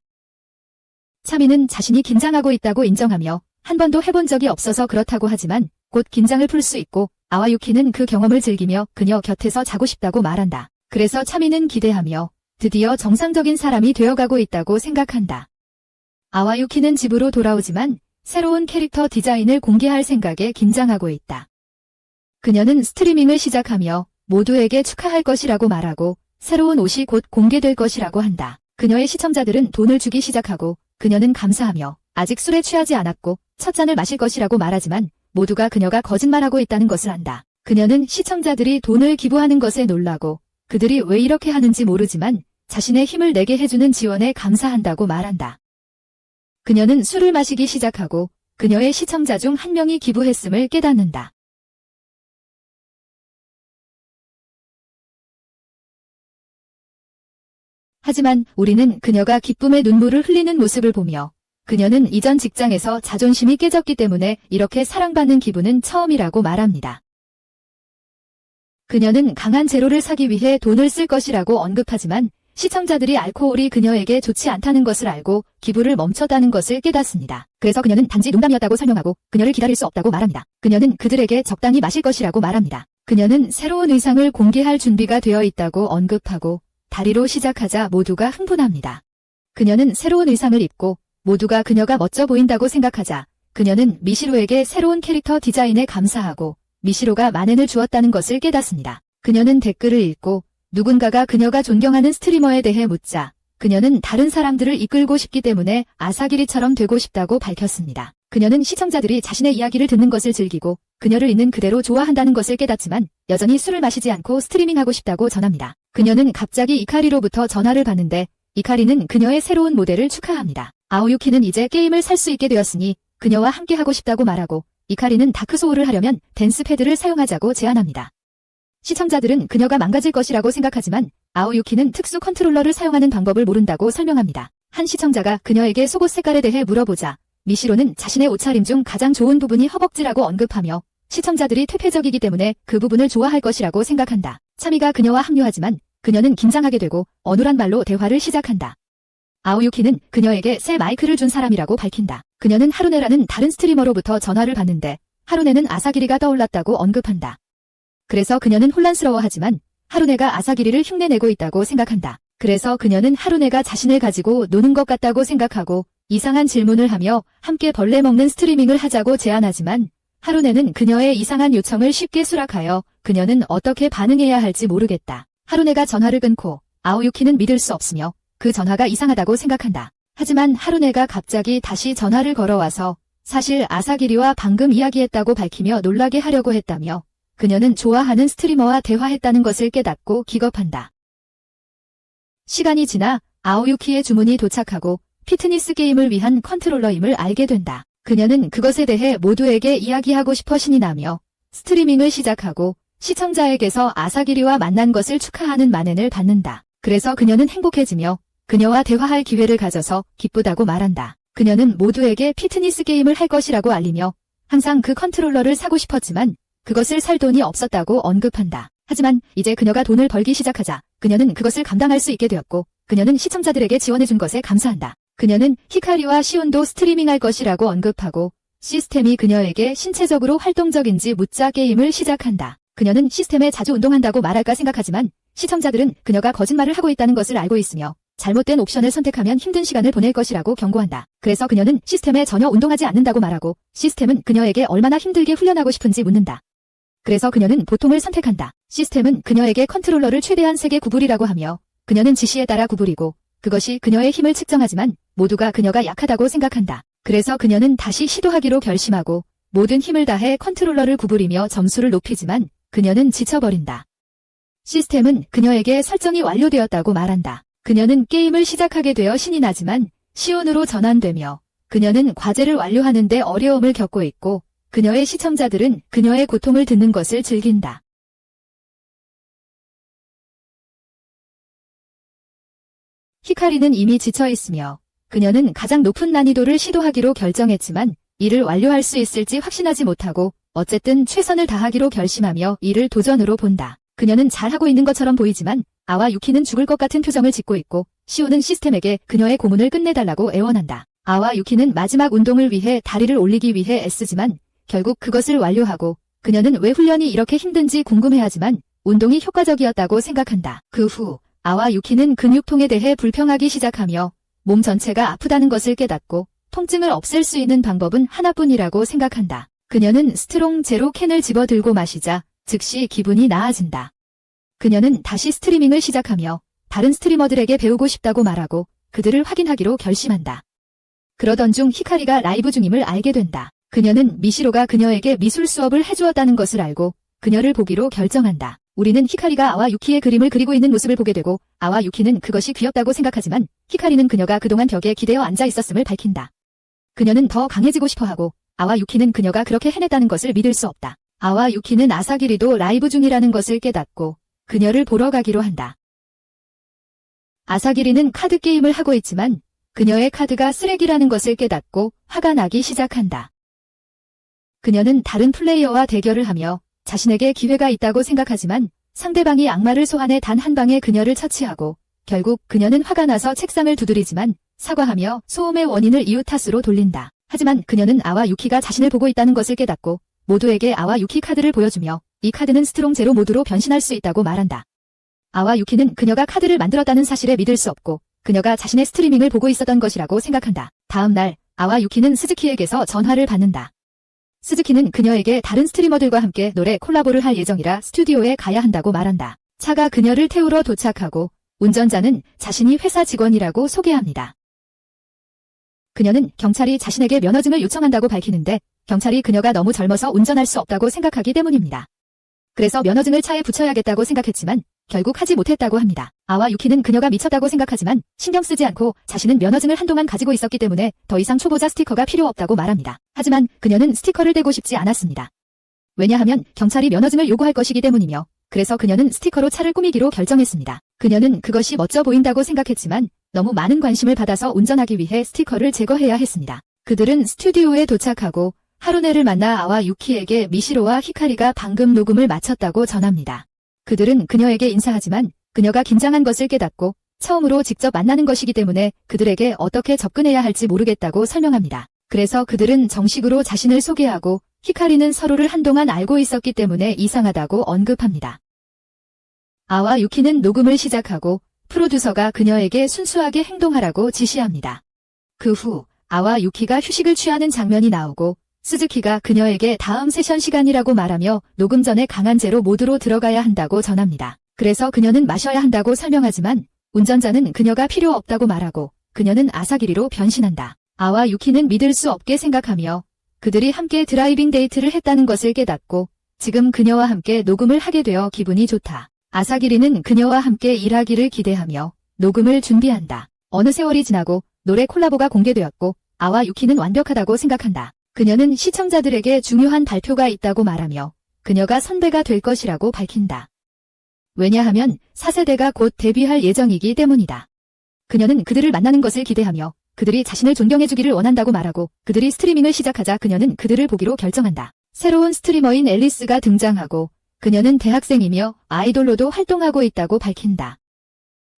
차미는 자신이 긴장하고 있다고 인정하며 한 번도 해본 적이 없어서 그렇다고 하지만 곧 긴장을 풀 수 있고 아와유키는 그 경험을 즐기며 그녀 곁에서 자고 싶다고 말한다. 그래서 차미는 기대하며 드디어 정상적인 사람이 되어가고 있다고 생각한다. 아와유키는 집으로 돌아오지만 새로운 캐릭터 디자인을 공개할 생각에 긴장하고 있다. 그녀는 스트리밍을 시작하며 모두에게 축하할 것이라고 말하고 새로운 옷이 곧 공개될 것이라고 한다. 그녀의 시청자들은 돈을 주기 시작하고 그녀는 감사하며 아직 술에 취하지 않았고 첫 잔을 마실 것이라고 말하지만 모두가 그녀가 거짓말하고 있다는 것을 안다. 그녀는 시청자들이 돈을 기부하는 것에 놀라고 그들이 왜 이렇게 하는지 모르지만 자신의 힘을 내게 해주는 지원에 감사한다고 말한다. 그녀는 술을 마시기 시작하고 그녀의 시청자 중 한 명이 기부했음을 깨닫는다. 하지만 우리는 그녀가 기쁨의 눈물을 흘리는 모습을 보며 그녀는 이전 직장에서 자존심이 깨졌기 때문에 이렇게 사랑받는 기분은 처음이라고 말합니다. 그녀는 강한 제로를 사기 위해 돈을 쓸 것이라고 언급하지만 시청자들이 알코올이 그녀에게 좋지 않다는 것을 알고 기부를 멈췄다는 것을 깨닫습니다. 그래서 그녀는 단지 농담이었다고 설명하고 그녀를 기다릴 수 없다고 말합니다. 그녀는 그들에게 적당히 마실 것이라고 말합니다. 그녀는 새로운 의상을 공개할 준비가 되어 있다고 언급하고 다리로 시작하자 모두가 흥분합니다. 그녀는 새로운 의상을 입고 모두가 그녀가 멋져 보인다고 생각하자 그녀는 미시로에게 새로운 캐릭터 디자인에 감사하고 미시로가 만엔을 주었다는 것을 깨닫습니다. 그녀는 댓글을 읽고 누군가가 그녀가 존경하는 스트리머에 대해 묻자 그녀는 다른 사람들을 이끌고 싶기 때문에 아사기리처럼 되고 싶다고 밝혔습니다. 그녀는 시청자들이 자신의 이야기를 듣는 것을 즐기고 그녀를 있는 그대로 좋아한다는 것을 깨닫지만 여전히 술을 마시지 않고 스트리밍하고 싶다고 전합니다. 그녀는 갑자기 이카리로부터 전화를 받는데 이카리는 그녀의 새로운 모델을 축하합니다. 아오유키는 이제 게임을 살 수 있게 되었으니 그녀와 함께 하고 싶다고 말하고 이카리는 다크소울을 하려면 댄스 패드를 사용하자고 제안합니다. 시청자들은 그녀가 망가질 것이라고 생각하지만 아오유키는 특수 컨트롤러를 사용하는 방법을 모른다고 설명합니다. 한 시청자가 그녀에게 속옷 색깔에 대해 물어보자 미시로는 자신의 옷차림 중 가장 좋은 부분이 허벅지라고 언급하며 시청자들이 퇴폐적이기 때문에 그 부분을 좋아할 것이라고 생각한다. 차미가 그녀와 합류하지만 그녀는 긴장하게 되고 어눌한 말로 대화를 시작한다. 아오유키는 그녀에게 새 마이크를 준 사람이라고 밝힌다. 그녀는 하루네라는 다른 스트리머로부터 전화를 받는데 하루네는 아사기리가 떠올랐다고 언급한다. 그래서 그녀는 혼란스러워하지만 하루네가 아사기리를 흉내내고 있다고 생각한다. 그래서 그녀는 하루네가 자신을 가지고 노는 것 같다고 생각하고 이상한 질문을 하며 함께 벌레 먹는 스트리밍을 하자고 제안하지만 하루네는 그녀의 이상한 요청을 쉽게 수락하여 그녀는 어떻게 반응해야 할지 모르겠다. 하루네가 전화를 끊고 아오유키는 믿을 수 없으며 그 전화가 이상하다고 생각한다. 하지만 하루네가 갑자기 다시 전화를 걸어와서 사실 아사기리와 방금 이야기했다고 밝히며 놀라게 하려고 했다며 그녀는 좋아하는 스트리머와 대화했다는 것을 깨닫고 기겁한다. 시간이 지나 아오유키의 주문이 도착하고 피트니스 게임을 위한 컨트롤러임을 알게 된다. 그녀는 그것에 대해 모두에게 이야기하고 싶어 신이 나며 스트리밍을 시작하고 시청자에게서 아사기리와 만난 것을 축하하는 만엔을 받는다. 그래서 그녀는 행복해지며 그녀와 대화할 기회를 가져서 기쁘다고 말한다. 그녀는 모두에게 피트니스 게임을 할 것이라고 알리며 항상 그 컨트롤러를 사고 싶었지만 그것을 살 돈이 없었다고 언급한다. 하지만 이제 그녀가 돈을 벌기 시작하자 그녀는 그것을 감당할 수 있게 되었고 그녀는 시청자들에게 지원해준 것에 감사한다. 그녀는 히카리와 시온도 스트리밍할 것이라고 언급하고 시스템이 그녀에게 신체적으로 활동적인지 묻자 게임을 시작한다. 그녀는 시스템에 자주 운동한다고 말할까 생각하지만 시청자들은 그녀가 거짓말을 하고 있다는 것을 알고 있으며 잘못된 옵션을 선택하면 힘든 시간을 보낼 것이라고 경고한다. 그래서 그녀는 시스템에 전혀 운동하지 않는다고 말하고 시스템은 그녀에게 얼마나 힘들게 훈련하고 싶은지 묻는다. 그래서 그녀는 보통을 선택한다. 시스템은 그녀에게 컨트롤러를 최대한 3개 구부리라고 하며 그녀는 지시에 따라 구부리고 그것이 그녀의 힘을 측정하지만 모두가 그녀가 약하다고 생각한다. 그래서 그녀는 다시 시도하기로 결심하고 모든 힘을 다해 컨트롤러를 구부리며 점수를 높이지만 그녀는 지쳐버린다. 시스템은 그녀에게 설정이 완료되었다고 말한다. 그녀는 게임을 시작하게 되어 신이 나지만 시온으로 전환되며 그녀는 과제를 완료하는 데 어려움을 겪고 있고 그녀의 시청자들은 그녀의 고통을 듣는 것을 즐긴다. 히카리는 이미 지쳐 있으며 그녀는 가장 높은 난이도를 시도하기로 결정했지만 이를 완료할 수 있을지 확신하지 못하고 어쨌든 최선을 다하기로 결심하며 이를 도전으로 본다. 그녀는 잘하고 있는 것처럼 보이지만 아와 유키는 죽을 것 같은 표정을 짓고 있고 시오는 시스템에게 그녀의 고문을 끝내달라고 애원한다. 아와 유키는 마지막 운동을 위해 다리를 올리기 위해 애쓰지만 결국 그것을 완료하고 그녀는 왜 훈련이 이렇게 힘든지 궁금해하지만 운동이 효과적이었다고 생각한다. 그 후 아와 유키는 근육통에 대해 불평하기 시작하며 몸 전체가 아프다는 것을 깨닫고 통증을 없앨 수 있는 방법은 하나뿐이라고 생각한다. 그녀는 스트롱 제로 캔을 집어들고 마시자 즉시 기분이 나아진다. 그녀는 다시 스트리밍을 시작하며 다른 스트리머들에게 배우고 싶다고 말하고 그들을 확인하기로 결심한다. 그러던 중 히카리가 라이브 중임을 알게 된다. 그녀는 미시로가 그녀에게 미술 수업을 해주었다는 것을 알고 그녀를 보기로 결정한다. 우리는 히카리가 아와 유키의 그림을 그리고 있는 모습을 보게 되고 아와 유키는 그것이 귀엽다고 생각하지만 히카리는 그녀가 그동안 벽에 기대어 앉아 있었음을 밝힌다. 그녀는 더 강해지고 싶어하고 아와 유키는 그녀가 그렇게 해냈다는 것을 믿을 수 없다. 아와 유키는 아사기리도 라이브 중이라는 것을 깨닫고 그녀를 보러 가기로 한다. 아사기리는 카드 게임을 하고 있지만 그녀의 카드가 쓰레기라는 것을 깨닫고 화가 나기 시작한다. 그녀는 다른 플레이어와 대결을 하며 자신에게 기회가 있다고 생각하지만 상대방이 악마를 소환해 단 한 방에 그녀를 처치하고 결국 그녀는 화가 나서 책상을 두드리지만 사과하며 소음의 원인을 이유 탓으로 돌린다. 하지만 그녀는 아와 유키가 자신을 보고 있다는 것을 깨닫고 모두에게 아와 유키 카드를 보여주며 이 카드는 스트롱 제로 모드로 변신할 수 있다고 말한다. 아와 유키는 그녀가 카드를 만들었다는 사실에 믿을 수 없고 그녀가 자신의 스트리밍을 보고 있었던 것이라고 생각한다. 다음 날 아와 유키는 스즈키에게서 전화를 받는다. 스즈키는 그녀에게 다른 스트리머들과 함께 노래 콜라보를 할 예정이라 스튜디오에 가야 한다고 말한다. 차가 그녀를 태우러 도착하고 운전자는 자신이 회사 직원이라고 소개합니다. 그녀는 경찰이 자신에게 면허증을 요청한다고 밝히는데 경찰이 그녀가 너무 젊어서 운전할 수 없다고 생각하기 때문입니다. 그래서 면허증을 차에 붙여야겠다고 생각했지만 결국 하지 못했다고 합니다. 아와 유키는 그녀가 미쳤다고 생각하지만 신경 쓰지 않고 자신은 면허증을 한동안 가지고 있었기 때문에 더 이상 초보자 스티커가 필요 없다고 말합니다. 하지만 그녀는 스티커를 떼고 싶지 않았습니다. 왜냐하면 경찰이 면허증을 요구할 것이기 때문이며 그래서 그녀는 스티커로 차를 꾸미기로 결정했습니다. 그녀는 그것이 멋져 보인다고 생각했지만 너무 많은 관심을 받아서 운전하기 위해 스티커를 제거해야 했습니다. 그들은 스튜디오에 도착하고 하루네를 만나 아와 유키에게 미시로와 히카리가 방금 녹음을 마쳤다고 전합니다. 그들은 그녀에게 인사하지만 그녀가 긴장한 것을 깨닫고 처음으로 직접 만나는 것이기 때문에 그들에게 어떻게 접근해야 할지 모르겠다고 설명합니다. 그래서 그들은 정식으로 자신을 소개하고 히카리는 서로를 한동안 알고 있었기 때문에 이상하다고 언급합니다. 아와 유키는 녹음을 시작하고 프로듀서가 그녀에게 순수하게 행동하라고 지시합니다. 그 후 아와 유키가 휴식을 취하는 장면이 나오고 스즈키가 그녀에게 다음 세션 시간이라고 말하며 녹음 전에 강한 제로 모드로 들어가야 한다고 전합니다. 그래서 그녀는 마셔야 한다고 설명하지만 운전자는 그녀가 필요 없다고 말하고 그녀는 아사기리로 변신한다. 아와 유키는 믿을 수 없게 생각하며 그들이 함께 드라이빙 데이트를 했다는 것을 깨닫고 지금 그녀와 함께 녹음을 하게 되어 기분이 좋다. 아사기리는 그녀와 함께 일하기를 기대하며 녹음을 준비한다. 어느 세월이 지나고 노래 콜라보가 공개되었고 아와 유키는 완벽하다고 생각한다. 그녀는 시청자들에게 중요한 발표가 있다고 말하며 그녀가 선배가 될 것이라고 밝힌다. 왜냐하면 4세대가 곧 데뷔할 예정이기 때문이다. 그녀는 그들을 만나는 것을 기대하며 그들이 자신을 존경해주기를 원한다고 말하고 그들이 스트리밍을 시작하자 그녀는 그들을 보기로 결정한다. 새로운 스트리머인 앨리스가 등장하고 그녀는 대학생이며 아이돌로도 활동하고 있다고 밝힌다.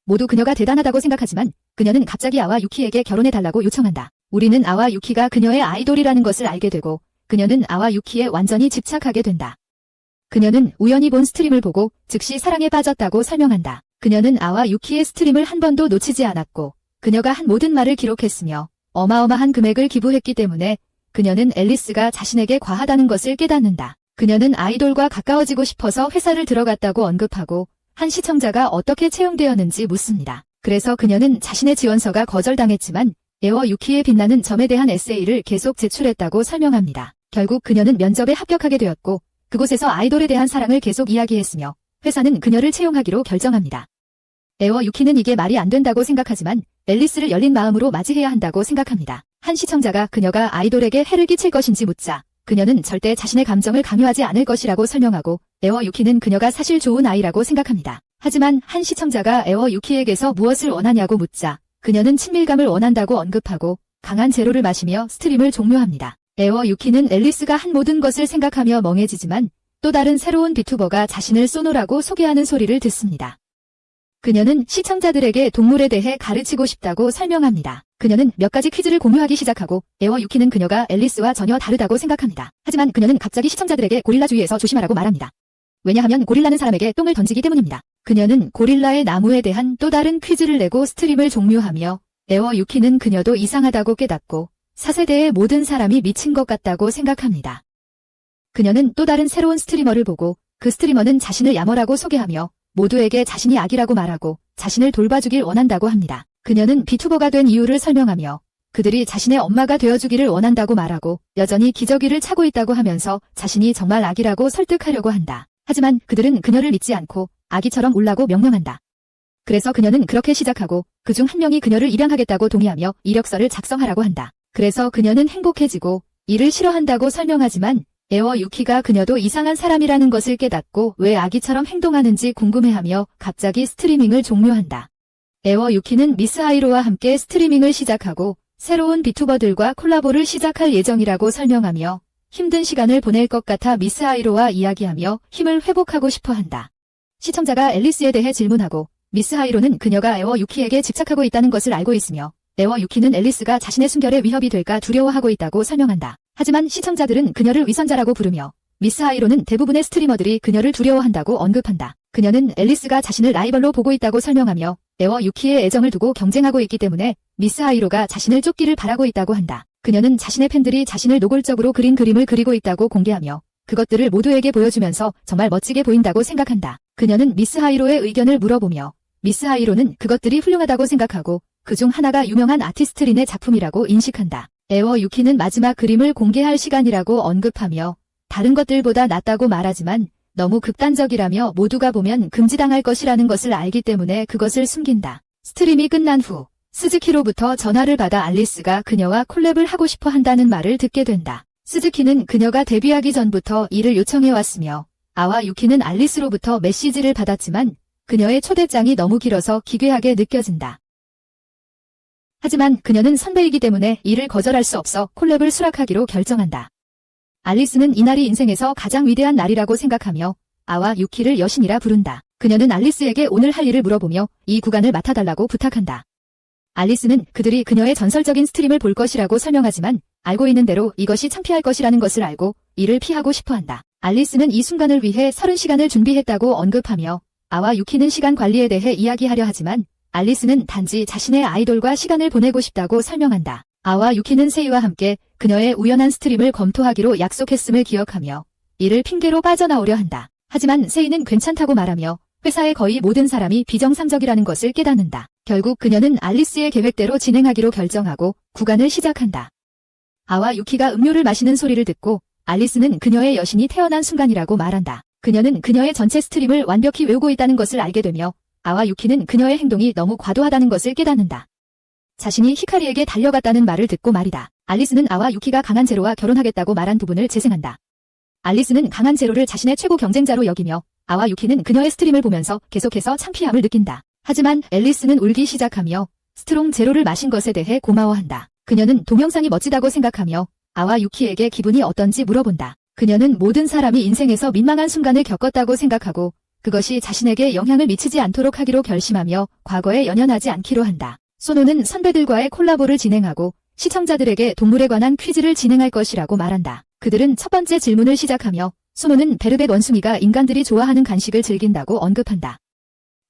모두 그녀가 대단하다고 생각하지만 그녀는 갑자기 아와 유키에게 결혼해달라고 요청한다. 우리는 아와 유키가 그녀의 아이돌이라는 것을 알게 되고 그녀는 아와 유키에 완전히 집착하게 된다. 그녀는 우연히 본 스트림을 보고 즉시 사랑에 빠졌다고 설명한다. 그녀는 아와 유키의 스트림을 한 번도 놓치지 않았고 그녀가 한 모든 말을 기록했으며 어마어마한 금액을 기부했기 때문에 그녀는 앨리스가 자신에게 과하다는 것을 깨닫는다. 그녀는 아이돌과 가까워지고 싶어서 회사를 들어갔다고 언급하고 한 시청자가 어떻게 채용되었는지 묻습니다. 그래서 그녀는 자신의 지원서가 거절당했지만 에어 유키의 빛나는 점에 대한 에세이를 계속 제출했다고 설명합니다. 결국 그녀는 면접에 합격하게 되었고 그곳에서 아이돌에 대한 사랑을 계속 이야기했으며 회사는 그녀를 채용하기로 결정합니다. 에어 유키는 이게 말이 안 된다고 생각하지만 앨리스를 열린 마음으로 맞이해야 한다고 생각합니다. 한 시청자가 그녀가 아이돌에게 해를 끼칠 것인지 묻자 그녀는 절대 자신의 감정을 강요하지 않을 것이라고 설명하고 에어 유키는 그녀가 사실 좋은 아이라고 생각합니다. 하지만 한 시청자가 에어 유키에게서 무엇을 원하냐고 묻자 그녀는 친밀감을 원한다고 언급하고 강한 제로를 마시며 스트림을 종료합니다. 에어 유키는 앨리스가 한 모든 것을 생각하며 멍해지지만 또 다른 새로운 비투버가 자신을 쏘노라고 소개하는 소리를 듣습니다. 그녀는 시청자들에게 동물에 대해 가르치고 싶다고 설명합니다. 그녀는 몇 가지 퀴즈를 공유하기 시작하고 에어 유키는 그녀가 앨리스와 전혀 다르다고 생각합니다. 하지만 그녀는 갑자기 시청자들에게 고릴라 주의에서 조심하라고 말합니다. 왜냐하면 고릴라는 사람에게 똥을 던지기 때문입니다. 그녀는 고릴라의 나무에 대한 또 다른 퀴즈를 내고 스트림을 종료하며 에어 유키는 그녀도 이상하다고 깨닫고 4세대의 모든 사람이 미친 것 같다고 생각합니다. 그녀는 또 다른 새로운 스트리머를 보고 그 스트리머는 자신을 야머라고 소개하며 모두에게 자신이 악이라고 말하고 자신을 돌봐주길 원한다고 합니다. 그녀는 비투버가 된 이유를 설명하며 그들이 자신의 엄마가 되어주기를 원한다고 말하고 여전히 기저귀를 차고 있다고 하면서 자신이 정말 악이라고 설득하려고 한다. 하지만 그들은 그녀를 믿지 않고 아기처럼 울라고 명령한다. 그래서 그녀는 그렇게 시작하고 그중 한 명이 그녀를 입양하겠다고 동의하며 이력서를 작성하라고 한다. 그래서 그녀는 행복해지고 이를 싫어한다고 설명하지만 에어 유키가 그녀도 이상한 사람이라는 것을 깨닫고 왜 아기처럼 행동하는지 궁금해하며 갑자기 스트리밍을 종료한다. 애워 유키는 미스 하이로와 함께 스트리밍을 시작하고 새로운 비투버들과 콜라보를 시작할 예정이라고 설명하며 힘든 시간을 보낼 것 같아 미스 하이로와 이야기하며 힘을 회복하고 싶어 한다. 시청자가 앨리스에 대해 질문하고 미스 하이로는 그녀가 애워 유키에게 집착하고 있다는 것을 알고 있으며 애워 유키는 앨리스가 자신의 순결에 위협이 될까 두려워하고 있다고 설명한다. 하지만 시청자들은 그녀를 위선자라고 부르며 미스 하이로는 대부분의 스트리머들이 그녀를 두려워한다고 언급한다. 그녀는 앨리스가 자신을 라이벌로 보고 있다고 설명하며 애워 유키의 애정을 두고 경쟁하고 있기 때문에 미스 하이로가 자신을 쫓기를 바라고 있다고 한다. 그녀는 자신의 팬들이 자신을 노골적으로 그린 그림을 그리고 있다고 공개하며 그것들을 모두에게 보여주면서 정말 멋지게 보인다고 생각한다. 그녀는 미스 하이로의 의견을 물어보며 미스 하이로는 그것들이 훌륭하다고 생각하고 그중 하나가 유명한 아티스트 린의 작품이라고 인식한다. 애워 유키는 마지막 그림을 공개할 시간이라고 언급하며 다른 것들보다 낫다고 말하지만 너무 극단적이라며 모두가 보면 금지당할 것이라는 것을 알기 때문에 그것을 숨긴다. 스트림이 끝난 후 스즈키로부터 전화를 받아 앨리스가 그녀와 콜랩을 하고 싶어 한다는 말을 듣게 된다. 스즈키는 그녀가 데뷔하기 전부터 이를 요청해왔으며 아와 유키는 앨리스로부터 메시지를 받았지만 그녀의 초대장이 너무 길어서 기괴하게 느껴진다. 하지만 그녀는 선배이기 때문에 이를 거절할 수 없어 콜랩을 수락하기로 결정한다. 앨리스는 이날이 인생에서 가장 위대한 날이라고 생각하며 아와 유키를 여신이라 부른다. 그녀는 앨리스에게 오늘 할 일을 물어보며 이 구간을 맡아달라고 부탁한다. 앨리스는 그들이 그녀의 전설적인 스트림을 볼 것이라고 설명하지만 알고 있는 대로 이것이 창피할 것이라는 것을 알고 이를 피하고 싶어한다. 앨리스는 이 순간을 위해 30시간을 준비했다고 언급하며 아와 유키는 시간 관리에 대해 이야기하려 하지만 앨리스는 단지 자신의 아이돌과 시간을 보내고 싶다고 설명한다. 아와 유키는 세이와 함께 그녀의 우연한 스트림을 검토하기로 약속했음을 기억하며 이를 핑계로 빠져나오려 한다. 하지만 세이는 괜찮다고 말하며 회사의 거의 모든 사람이 비정상적이라는 것을 깨닫는다. 결국 그녀는 앨리스의 계획대로 진행하기로 결정하고 구간을 시작한다. 아와 유키가 음료를 마시는 소리를 듣고 앨리스는 그녀의 여신이 태어난 순간이라고 말한다. 그녀는 그녀의 전체 스트림을 완벽히 외우고 있다는 것을 알게 되며 아와 유키는 그녀의 행동이 너무 과도하다는 것을 깨닫는다. 자신이 히카리에게 달려갔다는 말을 듣고 말이다. 앨리스는 아와 유키가 강한 제로와 결혼하겠다고 말한 부분을 재생한다. 앨리스는 강한 제로를 자신의 최고 경쟁자로 여기며 아와 유키는 그녀의 스트림을 보면서 계속해서 창피함을 느낀다. 하지만 앨리스는 울기 시작하며 스트롱 제로를 마신 것에 대해 고마워한다. 그녀는 동영상이 멋지다고 생각하며 아와 유키에게 기분이 어떤지 물어본다. 그녀는 모든 사람이 인생에서 민망한 순간을 겪었다고 생각하고 그것이 자신에게 영향을 미치지 않도록 하기로 결심하며 과거에 연연하지 않기로 한다. 소노는 선배들과의 콜라보를 진행하고 시청자들에게 동물에 관한 퀴즈를 진행할 것이라고 말한다. 그들은 첫 번째 질문을 시작하며 소노는 베르벳 원숭이가 인간들이 좋아하는 간식을 즐긴다고 언급한다.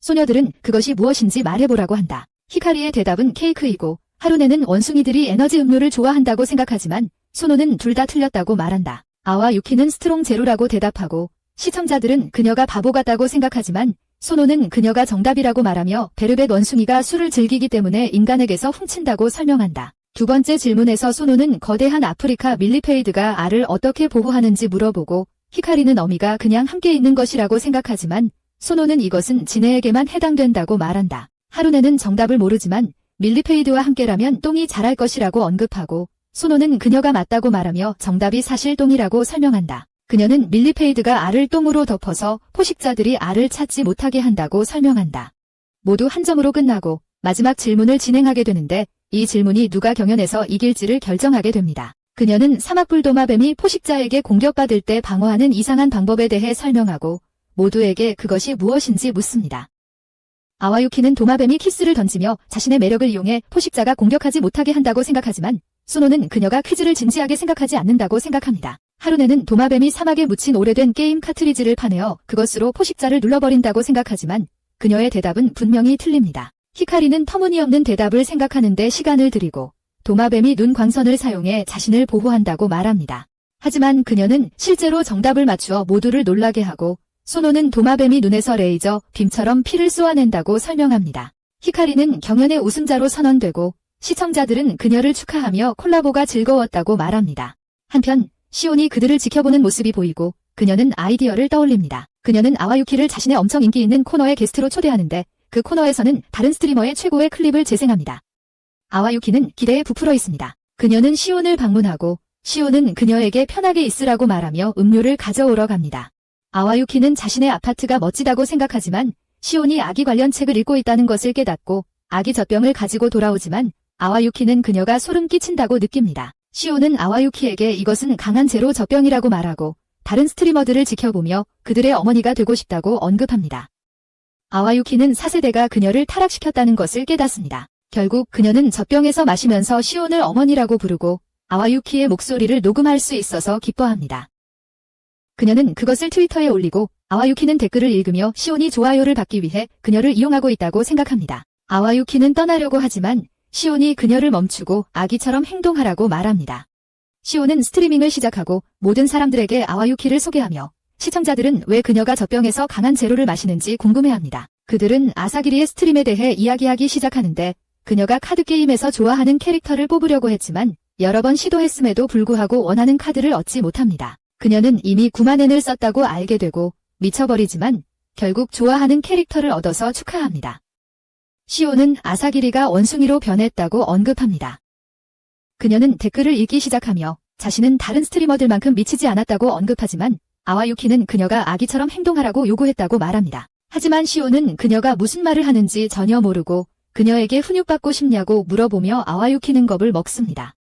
소녀들은 그것이 무엇인지 말해보라고 한다. 히카리의 대답은 케이크이고 하루네는 원숭이들이 에너지 음료를 좋아한다고 생각하지만 소노는 둘 다 틀렸다고 말한다. 아와 유키는 스트롱 제로라고 대답하고 시청자들은 그녀가 바보 같다고 생각하지만 소노는 그녀가 정답이라고 말하며 베르벳 원숭이가 술을 즐기기 때문에 인간에게서 훔친다고 설명한다. 두 번째 질문에서 소노는 거대한 아프리카 밀리페이드가 알을 어떻게 보호하는지 물어보고 히카리는 어미가 그냥 함께 있는 것이라고 생각하지만 소노는 이것은 지네에게만 해당된다고 말한다. 하루네는 정답을 모르지만 밀리페이드와 함께라면 똥이 자랄 것이라고 언급하고 소노는 그녀가 맞다고 말하며 정답이 사실 똥이라고 설명한다. 그녀는 밀리페이드가 알을 똥으로 덮어서 포식자들이 알을 찾지 못하게 한다고 설명한다. 모두 한 점으로 끝나고 마지막 질문을 진행하게 되는데 이 질문이 누가 경연에서 이길지를 결정하게 됩니다. 그녀는 사막불도마뱀이 포식자에게 공격받을 때 방어하는 이상한 방법에 대해 설명하고 모두에게 그것이 무엇인지 묻습니다. 아와유키는 도마뱀이 키스를 던지며 자신의 매력을 이용해 포식자가 공격하지 못하게 한다고 생각하지만 소노는 그녀가 퀴즈를 진지하게 생각하지 않는다고 생각합니다. 하루네는 도마뱀이 사막에 묻힌 오래된 게임 카트리지를 파내어 그것으로 포식자를 눌러버린다고 생각하지만 그녀의 대답은 분명히 틀립니다. 히카리는 터무니없는 대답을 생각하는데 시간을 들이고 도마뱀이 눈 광선을 사용해 자신을 보호한다고 말합니다. 하지만 그녀는 실제로 정답을 맞추어 모두를 놀라게 하고 소노는 도마뱀이 눈에서 레이저 빔처럼 피를 쏘아낸다고 설명합니다. 히카리는 경연의 우승자로 선언되고 시청자들은 그녀를 축하하며 콜라보가 즐거웠다고 말합니다. 한편 시온이 그들을 지켜보는 모습이 보이고 그녀는 아이디어를 떠올립니다. 그녀는 아와유키를 자신의 엄청 인기 있는 코너에 게스트로 초대하는데 그 코너에서는 다른 스트리머의 최고의 클립을 재생합니다. 아와유키는 기대에 부풀어 있습니다. 그녀는 시온을 방문하고 시온은 그녀에게 편하게 있으라고 말하며 음료를 가져오러 갑니다. 아와유키는 자신의 아파트가 멋지다고 생각하지만 시온이 아기 관련 책을 읽고 있다는 것을 깨닫고 아기 젖병을 가지고 돌아오지만 아와유키는 그녀가 소름 끼친다고 느낍니다. 시온은 아와유키에게 이것은 강한 제로 젖병이라고 말하고 다른 스트리머들을 지켜보며 그들의 어머니가 되고 싶다고 언급합니다. 아와유키는 4세대가 그녀를 타락시켰다는 것을 깨닫습니다. 결국 그녀는 젖병에서 마시면서 시온을 어머니라고 부르고 아와유키의 목소리를 녹음할 수 있어서 기뻐합니다. 그녀는 그것을 트위터에 올리고 아와유키는 댓글을 읽으며 시온이 좋아요를 받기 위해 그녀를 이용하고 있다고 생각합니다. 아와유키는 떠나려고 하지만 시온이 그녀를 멈추고 아기처럼 행동하라고 말합니다. 시온은 스트리밍을 시작하고 모든 사람들에게 아와유키를 소개하며 시청자들은 왜 그녀가 젖병에서 강한 제로를 마시는지 궁금해합니다. 그들은 아사기리의 스트림에 대해 이야기하기 시작하는데 그녀가 카드게임에서 좋아하는 캐릭터를 뽑으려고 했지만 여러 번 시도했음에도 불구하고 원하는 카드를 얻지 못합니다. 그녀는 이미 9만엔을 썼다고 알게 되고 미쳐버리지만 결국 좋아하는 캐릭터를 얻어서 축하합니다. 시온은 아사기리가 원숭이로 변했다고 언급합니다. 그녀는 댓글을 읽기 시작하며 자신은 다른 스트리머들만큼 미치지 않았다고 언급하지만 아와유키는 그녀가 아기처럼 행동하라고 요구했다고 말합니다. 하지만 시온은 그녀가 무슨 말을 하는지 전혀 모르고 그녀에게 훈육받고 싶냐고 물어보며 아와유키는 겁을 먹습니다.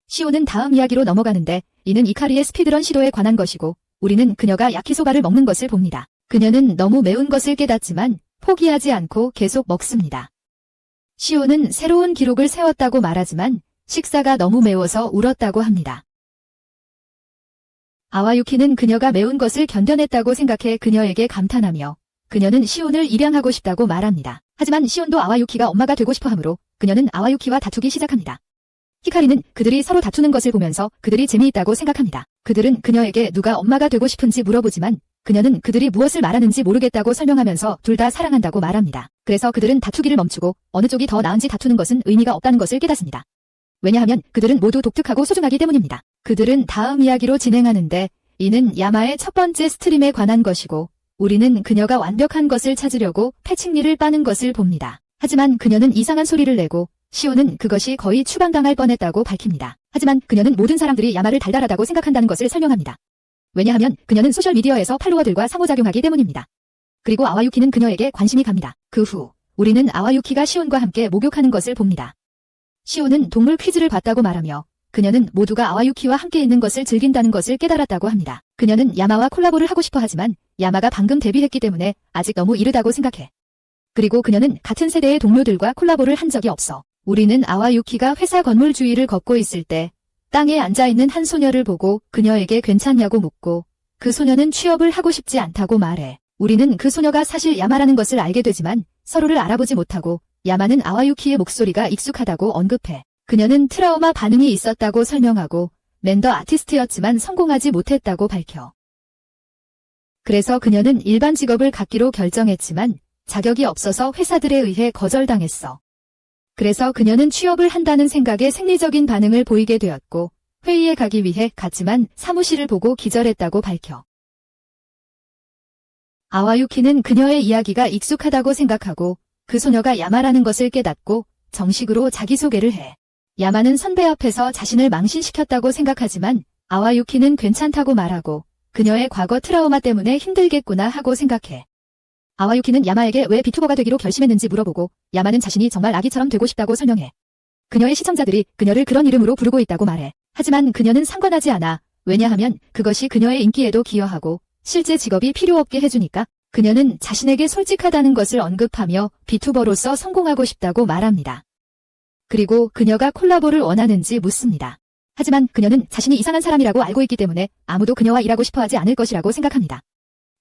시온은 다음 이야기로 넘어가는데 이는 이카리의 스피드런 시도에 관한 것이고 우리는 그녀가 야키소바를 먹는 것을 봅니다. 그녀는 너무 매운 것을 깨닫지만 포기하지 않고 계속 먹습니다. 시온은 새로운 기록을 세웠다고 말하지만 식사가 너무 매워서 울었다고 합니다. 아와유키는 그녀가 매운 것을 견뎌냈다고 생각해 그녀에게 감탄하며 그녀는 시온을 입양하고 싶다고 말합니다. 하지만 시온도 아와유키가 엄마가 되고 싶어 하므로 그녀는 아와유키와 다투기 시작합니다. 히카리는 그들이 서로 다투는 것을 보면서 그들이 재미있다고 생각합니다. 그들은 그녀에게 누가 엄마가 되고 싶은지 물어보지만 그녀는 그들이 무엇을 말하는지 모르겠다고 설명하면서 둘 다 사랑한다고 말합니다. 그래서 그들은 다투기를 멈추고 어느 쪽이 더 나은지 다투는 것은 의미가 없다는 것을 깨닫습니다. 왜냐하면 그들은 모두 독특하고 소중하기 때문입니다. 그들은 다음 이야기로 진행하는데 이는 야마의 첫 번째 스트림에 관한 것이고 우리는 그녀가 완벽한 것을 찾으려고 패칭리를 빠는 것을 봅니다. 하지만 그녀는 이상한 소리를 내고 시온은 그것이 거의 추방당할 뻔했다고 밝힙니다. 하지만 그녀는 모든 사람들이 야마를 달달하다고 생각한다는 것을 설명합니다. 왜냐하면 그녀는 소셜미디어에서 팔로워들과 상호작용하기 때문입니다. 그리고 아와유키는 그녀에게 관심이 갑니다. 그 후 우리는 아와유키가 시온과 함께 목욕하는 것을 봅니다. 시온은 동물 퀴즈를 봤다고 말하며 그녀는 모두가 아와유키와 함께 있는 것을 즐긴다는 것을 깨달았다고 합니다. 그녀는 야마와 콜라보를 하고 싶어 하지만 야마가 방금 데뷔했기 때문에 아직 너무 이르다고 생각해. 그리고 그녀는 같은 세대의 동료들과 콜라보를 한 적이 없어. 우리는 아와유키가 회사 건물 주위를 걷고 있을 때 땅에 앉아있는 한 소녀를 보고 그녀에게 괜찮냐고 묻고 그 소녀는 취업을 하고 싶지 않다고 말해. 우리는 그 소녀가 사실 야마라는 것을 알게 되지만 서로를 알아보지 못하고 야마는 아와유키의 목소리가 익숙하다고 언급해. 그녀는 트라우마 반응이 있었다고 설명하고 멘더 아티스트였지만 성공하지 못했다고 밝혀. 그래서 그녀는 일반 직업을 갖기로 결정했지만 자격이 없어서 회사들에 의해 거절당했어. 그래서 그녀는 취업을 한다는 생각에 생리적인 반응을 보이게 되었고 회의에 가기 위해 갔지만 사무실을 보고 기절했다고 밝혀. 아와유키는 그녀의 이야기가 익숙하다고 생각하고 그 소녀가 야마라는 것을 깨닫고 정식으로 자기소개를 해. 야마는 선배 앞에서 자신을 망신시켰다고 생각하지만 아와유키는 괜찮다고 말하고 그녀의 과거 트라우마 때문에 힘들겠구나 하고 생각해. 아와유키는 야마에게 왜 비투버가 되기로 결심했는지 물어보고 야마는 자신이 정말 아기처럼 되고 싶다고 설명해. 그녀의 시청자들이 그녀를 그런 이름으로 부르고 있다고 말해. 하지만 그녀는 상관하지 않아. 왜냐하면 그것이 그녀의 인기에도 기여하고 실제 직업이 필요 없게 해주니까. 그녀는 자신에게 솔직하다는 것을 언급하며 비투버로서 성공하고 싶다고 말합니다. 그리고 그녀가 콜라보를 원하는지 묻습니다. 하지만 그녀는 자신이 이상한 사람이라고 알고 있기 때문에 아무도 그녀와 일하고 싶어하지 않을 것이라고 생각합니다.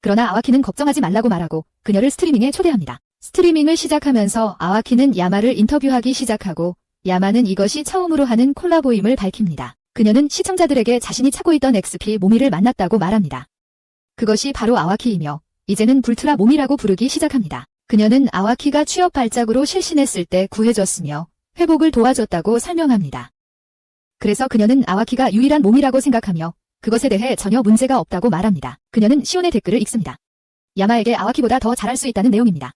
그러나 아와키는 걱정하지 말라고 말하고 그녀를 스트리밍에 초대합니다. 스트리밍을 시작하면서 아와키는 야마를 인터뷰하기 시작하고 야마는 이것이 처음으로 하는 콜라보임을 밝힙니다. 그녀는 시청자들에게 자신이 찾고 있던 XP 모미를 만났다고 말합니다. 그것이 바로 아와키이며 이제는 불트라 모미라고 부르기 시작합니다. 그녀는 아와키가 취업 발작으로 실신했을 때 구해줬으며 회복을 도와줬다고 설명합니다. 그래서 그녀는 아와키가 유일한 몸이라고 생각하며 그것에 대해 전혀 문제가 없다고 말합니다. 그녀는 시온의 댓글을 읽습니다. 야마에게 아와키보다 더 잘할 수 있다는 내용입니다.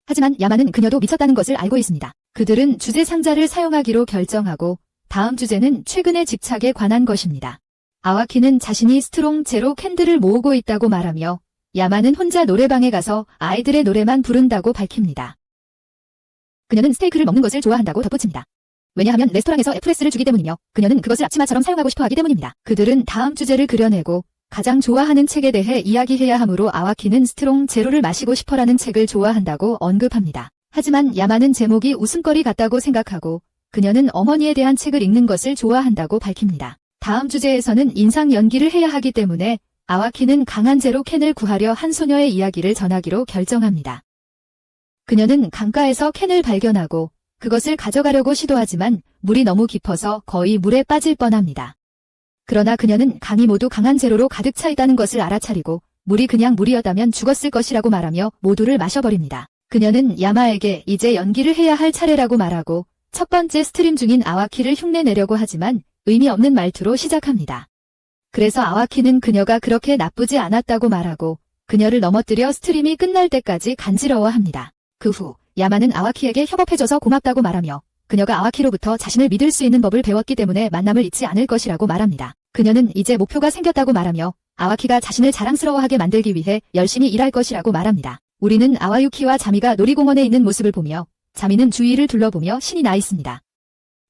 하지만 야마는 그녀도 미쳤다는 것을 알고 있습니다. 그들은 주제 상자를 사용하기로 결정하고 다음 주제는 최근의 집착에 관한 것입니다. 아와키는 자신이 스트롱 제로 캔들을 모으고 있다고 말하며 야마는 혼자 노래방에 가서 아이들의 노래만 부른다고 밝힙니다. 그녀는 스테이크를 먹는 것을 좋아한다고 덧붙입니다. 왜냐하면 레스토랑에서 FS를 주기 때문이며 그녀는 그것을 앞치마처럼 사용하고 싶어 하기 때문입니다. 그들은 다음 주제를 그려내고 가장 좋아하는 책에 대해 이야기해야 하므로 아와키는 스트롱 제로를 마시고 싶어라는 책을 좋아한다고 언급합니다. 하지만 야마는 제목이 웃음거리 같다고 생각하고 그녀는 어머니에 대한 책을 읽는 것을 좋아한다고 밝힙니다. 다음 주제에서는 인상 연기를 해야 하기 때문에 아와키는 강한 제로 캔을 구하려 한 소녀의 이야기를 전하기로 결정합니다. 그녀는 강가에서 캔을 발견하고 그것을 가져가려고 시도하지만 물이 너무 깊어서 거의 물에 빠질 뻔합니다. 그러나 그녀는 강이 모두 강한 제로로 가득 차 있다는 것을 알아차리고 물이 그냥 물이었다면 죽었을 것이라고 말하며 모두를 마셔버립니다. 그녀는 야마에게 이제 연기를 해야 할 차례라고 말하고 첫 번째 스트림 중인 아와키를 흉내내려고 하지만 의미 없는 말투로 시작합니다. 그래서 아와키는 그녀가 그렇게 나쁘지 않았다고 말하고 그녀를 넘어뜨려 스트림이 끝날 때까지 간지러워합니다. 그 후 야마는 아와키에게 협업해줘서 고맙다고 말하며 그녀가 아와키로부터 자신을 믿을 수 있는 법을 배웠기 때문에 만남을 잊지 않을 것이라고 말합니다. 그녀는 이제 목표가 생겼다고 말하며 아와키가 자신을 자랑스러워하게 만들기 위해 열심히 일할 것이라고 말합니다. 우리는 아와유키와 자미가 놀이공원에 있는 모습을 보며 자미는 주위를 둘러보며 신이 나 있습니다.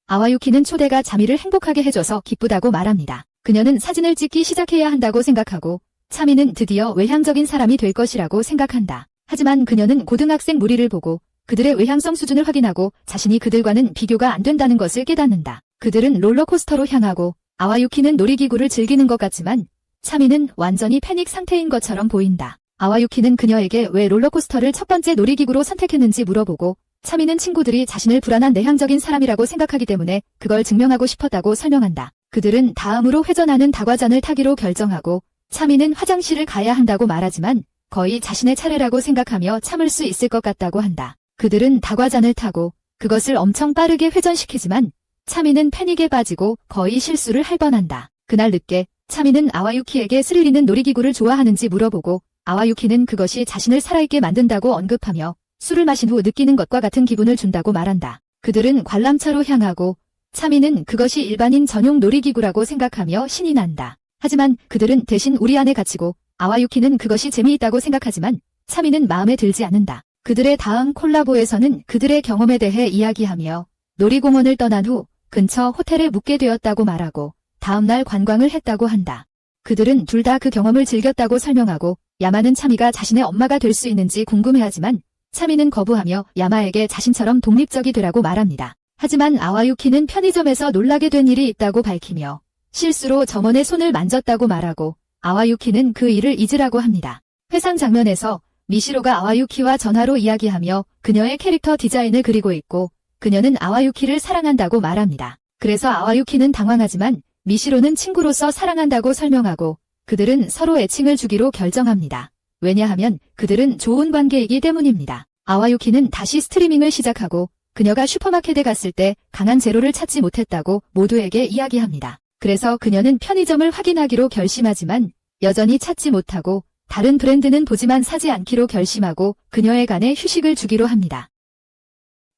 아와유키는 초대가 자미를 행복하게 해줘서 기쁘다고 말합니다. 그녀는 사진을 찍기 시작해야 한다고 생각하고 차미는 드디어 외향적인 사람이 될 것이라고 생각한다. 하지만 그녀는 고등학생 무리를 보고 그들의 외향성 수준을 확인하고 자신이 그들과는 비교가 안 된다는 것을 깨닫는다. 그들은 롤러코스터로 향하고 아와유키는 놀이기구를 즐기는 것 같지만 차미는 완전히 패닉 상태인 것처럼 보인다. 아와유키는 그녀에게 왜 롤러코스터를 첫 번째 놀이기구로 선택했는지 물어보고 차미는 친구들이 자신을 불안한 내향적인 사람이라고 생각하기 때문에 그걸 증명하고 싶었다고 설명한다. 그들은 다음으로 회전하는 다과잔을 타기로 결정하고 차미는 화장실을 가야 한다고 말하지만 거의 자신의 차례라고 생각하며 참을 수 있을 것 같다고 한다. 그들은 다과잔을 타고 그것을 엄청 빠르게 회전시키지만 차미는 패닉에 빠지고 거의 실수를 할 뻔한다. 그날 늦게 차미는 아와유키에게 스릴 있는 놀이기구를 좋아하는지 물어보고 아와유키는 그것이 자신을 살아있게 만든다고 언급하며 술을 마신 후 느끼는 것과 같은 기분을 준다고 말한다. 그들은 관람차로 향하고 차미는 그것이 일반인 전용 놀이기구라고 생각하며 신이 난다. 하지만 그들은 대신 우리 안에 갇히고 아와유키는 그것이 재미있다고 생각하지만 차미는 마음에 들지 않는다. 그들의 다음 콜라보에서는 그들의 경험에 대해 이야기하며 놀이공원을 떠난 후 근처 호텔에 묵게 되었다고 말하고 다음날 관광을 했다고 한다. 그들은 둘 다 그 경험을 즐겼다고 설명하고 야마는 차미가 자신의 엄마가 될 수 있는지 궁금해하지만 차미는 거부하며 야마에게 자신처럼 독립적이 되라고 말합니다. 하지만 아와유키는 편의점에서 놀라게 된 일이 있다고 밝히며 실수로 점원의 손을 만졌다고 말하고 아와유키는 그 일을 잊으라고 합니다. 회상 장면에서 미시로가 아와유키와 전화로 이야기하며 그녀의 캐릭터 디자인을 그리고 있고 그녀는 아와유키를 사랑한다고 말합니다. 그래서 아와유키는 당황하지만 미시로는 친구로서 사랑한다고 설명하고 그들은 서로 애칭을 주기로 결정합니다. 왜냐하면 그들은 좋은 관계이기 때문입니다. 아와유키는 다시 스트리밍을 시작하고 그녀가 슈퍼마켓에 갔을 때 강한 제로를 찾지 못했다고 모두에게 이야기합니다. 그래서 그녀는 편의점을 확인하기로 결심하지만 여전히 찾지 못하고 다른 브랜드는 보지만 사지 않기로 결심하고 그녀의 간에 휴식을 주기로 합니다.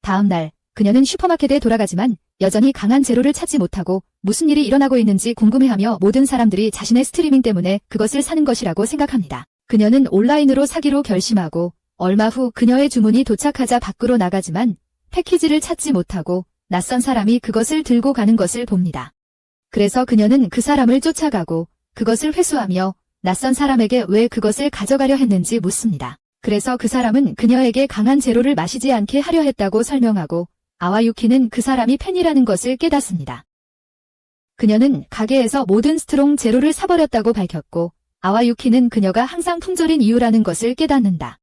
다음 날 그녀는 슈퍼마켓에 돌아가지만 여전히 강한 제로를 찾지 못하고 무슨 일이 일어나고 있는지 궁금해하며 모든 사람들이 자신의 스트리밍 때문에 그것을 사는 것이라고 생각합니다. 그녀는 온라인으로 사기로 결심하고 얼마 후 그녀의 주문이 도착하자 밖으로 나가지만 패키지를 찾지 못하고 낯선 사람이 그것을 들고 가는 것을 봅니다. 그래서 그녀는 그 사람을 쫓아가고 그것을 회수하며 낯선 사람에게 왜 그것을 가져가려 했는지 묻습니다. 그래서 그 사람은 그녀에게 강한 제로를 마시지 않게 하려 했다고 설명하고 아와유키는 그 사람이 팬이라는 것을 깨닫습니다. 그녀는 가게에서 모든 스트롱 제로를 사버렸다고 밝혔고 아와유키는 그녀가 항상 품절인 이유라는 것을 깨닫는다.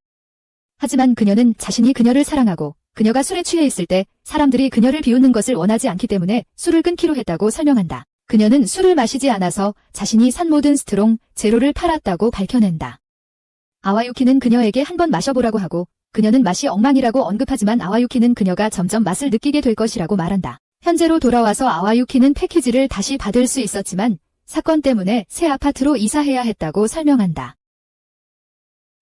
하지만 그녀는 자신이 그녀를 사랑하고 그녀가 술에 취해 있을 때 사람들이 그녀를 비웃는 것을 원하지 않기 때문에 술을 끊기로 했다고 설명한다. 그녀는 술을 마시지 않아서 자신이 산 모든 스트롱 제로를 팔았다고 밝혀낸다. 아와유키는 그녀에게 한번 마셔보라고 하고 그녀는 맛이 엉망이라고 언급하지만 아와유키는 그녀가 점점 맛을 느끼게 될 것이라고 말한다. 현재로 돌아와서 아와유키는 패키지를 다시 받을 수 있었지만 사건 때문에 새 아파트로 이사해야 했다고 설명한다.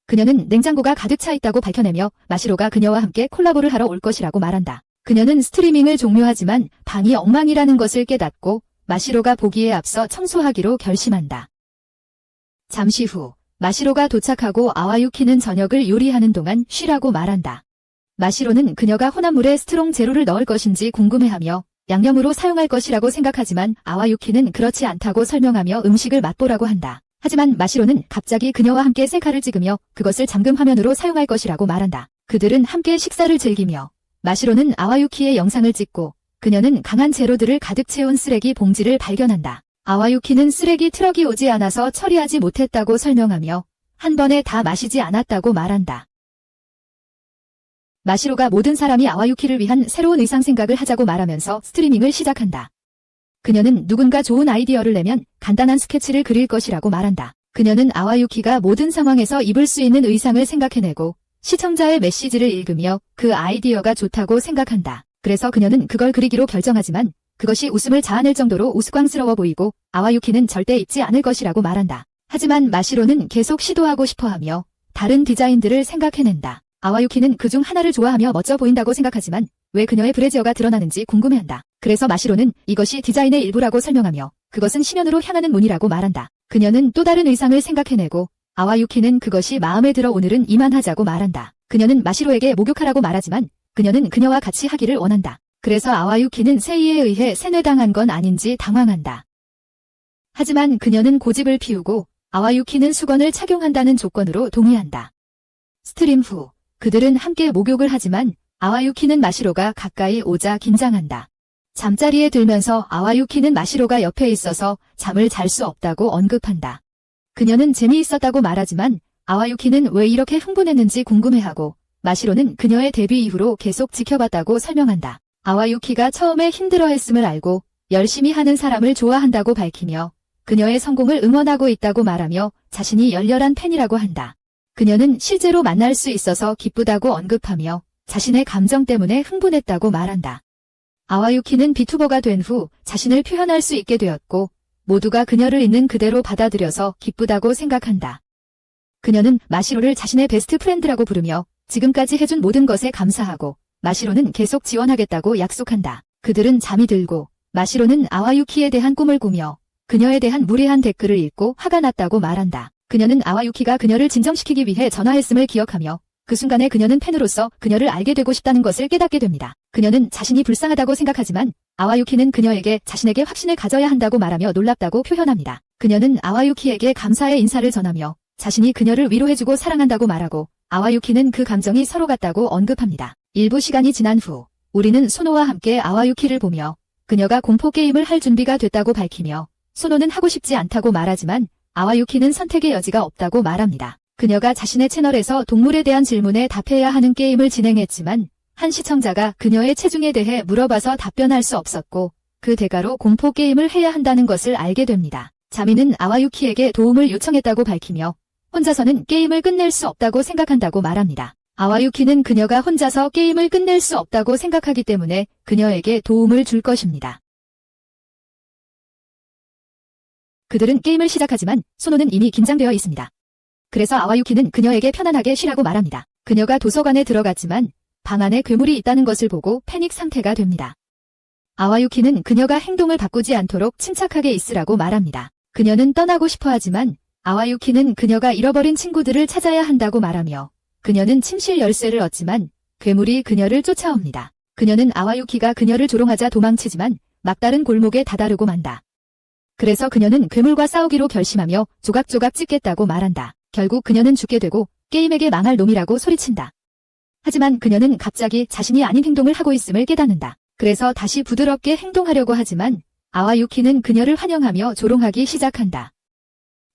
그녀는 냉장고가 가득 차 있다고 밝혀내며 마시로가 그녀와 함께 콜라보를 하러 올 것이라고 말한다. 그녀는 스트리밍을 종료하지만 방이 엉망이라는 것을 깨닫고 마시로가 보기에 앞서 청소하기로 결심한다. 잠시 후 마시로가 도착하고 아와유키는 저녁을 요리하는 동안 쉬라고 말한다. 마시로는 그녀가 혼합물에 스트롱 제로를 넣을 것인지 궁금해하며 양념으로 사용할 것이라고 생각하지만 아와유키는 그렇지 않다고 설명하며 음식을 맛보라고 한다. 하지만 마시로는 갑자기 그녀와 함께 셀카를 찍으며 그것을 잠금 화면으로 사용할 것이라고 말한다. 그들은 함께 식사를 즐기며 마시로는 아와유키의 영상을 찍고 그녀는 강한 재료들을 가득 채운 쓰레기 봉지를 발견한다. 아와유키는 쓰레기 트럭이 오지 않아서 처리하지 못했다고 설명하며 한 번에 다 마시지 않았다고 말한다. 마시로가 모든 사람이 아와유키를 위한 새로운 의상 생각을 하자고 말하면서 스트리밍을 시작한다. 그녀는 누군가 좋은 아이디어를 내면 간단한 스케치를 그릴 것이라고 말한다. 그녀는 아와유키가 모든 상황에서 입을 수 있는 의상을 생각해내고 시청자의 메시지를 읽으며 그 아이디어가 좋다고 생각한다. 그래서 그녀는 그걸 그리기로 결정하지만 그것이 웃음을 자아낼 정도로 우스꽝스러워 보이고 아와유키는 절대 입지 않을 것이라고 말한다. 하지만 마시로는 계속 시도하고 싶어하며 다른 디자인들을 생각해낸다. 아와유키는 그중 하나를 좋아하며 멋져 보인다고 생각하지만 왜 그녀의 브래지어가 드러나는지 궁금해한다. 그래서 마시로는 이것이 디자인의 일부라고 설명하며 그것은 심연으로 향하는 문이라고 말한다. 그녀는 또 다른 의상을 생각해내고 아와유키는 그것이 마음에 들어 오늘은 이만하자고 말한다. 그녀는 마시로에게 목욕하라고 말하지만 그녀는 그녀와 같이 하기를 원한다. 그래서 아와유키는 세이에 의해 세뇌당한 건 아닌지 당황한다. 하지만 그녀는 고집을 피우고 아와유키는 수건을 착용한다는 조건으로 동의한다. 스트림 후 그들은 함께 목욕을 하지만 아와유키는 마시로가 가까이 오자 긴장한다. 잠자리에 들면서 아와유키는 마시로가 옆에 있어서 잠을 잘 수 없다고 언급한다. 그녀는 재미있었다고 말하지만 아와유키는 왜 이렇게 흥분했는지 궁금해하고 마시로는 그녀의 데뷔 이후로 계속 지켜봤다고 설명한다. 아와유키가 처음에 힘들어했음을 알고 열심히 하는 사람을 좋아한다고 밝히며 그녀의 성공을 응원하고 있다고 말하며 자신이 열렬한 팬이라고 한다. 그녀는 실제로 만날 수 있어서 기쁘다고 언급하며 자신의 감정 때문에 흥분했다고 말한다. 아와유키는 비투버가 된 후 자신을 표현할 수 있게 되었고 모두가 그녀를 있는 그대로 받아들여서 기쁘다고 생각한다. 그녀는 마시로를 자신의 베스트 프렌드라고 부르며 지금까지 해준 모든 것에 감사하고 마시로는 계속 지원하겠다고 약속한다. 그들은 잠이 들고 마시로는 아와유키에 대한 꿈을 꾸며 그녀에 대한 무례한 댓글을 읽고 화가 났다고 말한다. 그녀는 아와유키가 그녀를 진정시키기 위해 전화했음을 기억하며 그 순간에 그녀는 팬으로서 그녀를 알게 되고 싶다는 것을 깨닫게 됩니다. 그녀는 자신이 불쌍하다고 생각하지만 아와유키는 그녀에게 자신에게 확신을 가져야 한다고 말하며 놀랍다고 표현합니다. 그녀는 아와유키에게 감사의 인사를 전하며 자신이 그녀를 위로해주고 사랑한다고 말하고 아와유키는 그 감정이 서로 같다고 언급합니다. 일부 시간이 지난 후 우리는 소노와 함께 아와유키를 보며 그녀가 공포게임을 할 준비가 됐다고 밝히며 소노는 하고 싶지 않다고 말하지만 아와유키는 선택의 여지가 없다고 말합니다. 그녀가 자신의 채널에서 동물에 대한 질문에 답해야 하는 게임을 진행했지만 한 시청자가 그녀의 체중에 대해 물어봐서 답변할 수 없었고 그 대가로 공포게임을 해야 한다는 것을 알게 됩니다. 자미는 아와유키에게 도움을 요청했다고 밝히며 혼자서는 게임을 끝낼 수 없다고 생각한다고 말합니다. 아와유키는 그녀가 혼자서 게임을 끝낼 수 없다고 생각하기 때문에 그녀에게 도움을 줄 것입니다. 그들은 게임을 시작하지만 소노는 이미 긴장되어 있습니다. 그래서 아와유키는 그녀에게 편안하게 쉬라고 말합니다. 그녀가 도서관에 들어갔지만 방 안에 괴물이 있다는 것을 보고 패닉 상태가 됩니다. 아와유키는 그녀가 행동을 바꾸지 않도록 침착하게 있으라고 말합니다. 그녀는 떠나고 싶어 하지만 아와유키는 그녀가 잃어버린 친구들을 찾아야 한다고 말하며 그녀는 침실 열쇠를 얻지만 괴물이 그녀를 쫓아옵니다. 그녀는 아와유키가 그녀를 조롱하자 도망치지만 막다른 골목에 다다르고 만다. 그래서 그녀는 괴물과 싸우기로 결심하며 조각조각 찢겠다고 말한다. 결국 그녀는 죽게 되고 게임에게 망할 놈이라고 소리친다. 하지만 그녀는 갑자기 자신이 아닌 행동을 하고 있음을 깨닫는다. 그래서 다시 부드럽게 행동하려고 하지만 아와유키는 그녀를 환영하며 조롱하기 시작한다.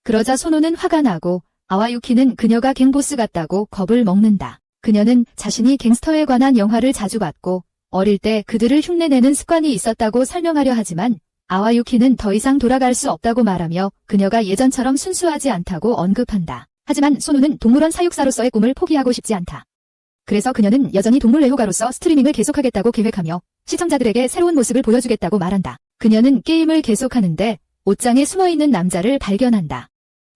그러자 소노는 화가 나고 아와유키는 그녀가 갱보스 같다고 겁을 먹는다. 그녀는 자신이 갱스터에 관한 영화를 자주 봤고 어릴 때 그들을 흉내내는 습관이 있었다고 설명하려 하지만 아와유키는 더 이상 돌아갈 수 없다고 말하며 그녀가 예전처럼 순수하지 않다고 언급한다. 하지만 소노는 동물원 사육사로서의 꿈을 포기하고 싶지 않다. 그래서 그녀는 여전히 동물 애호가로서 스트리밍을 계속하겠다고 계획하며 시청자들에게 새로운 모습을 보여주겠다고 말한다. 그녀는 게임을 계속하는데 옷장에 숨어있는 남자를 발견한다.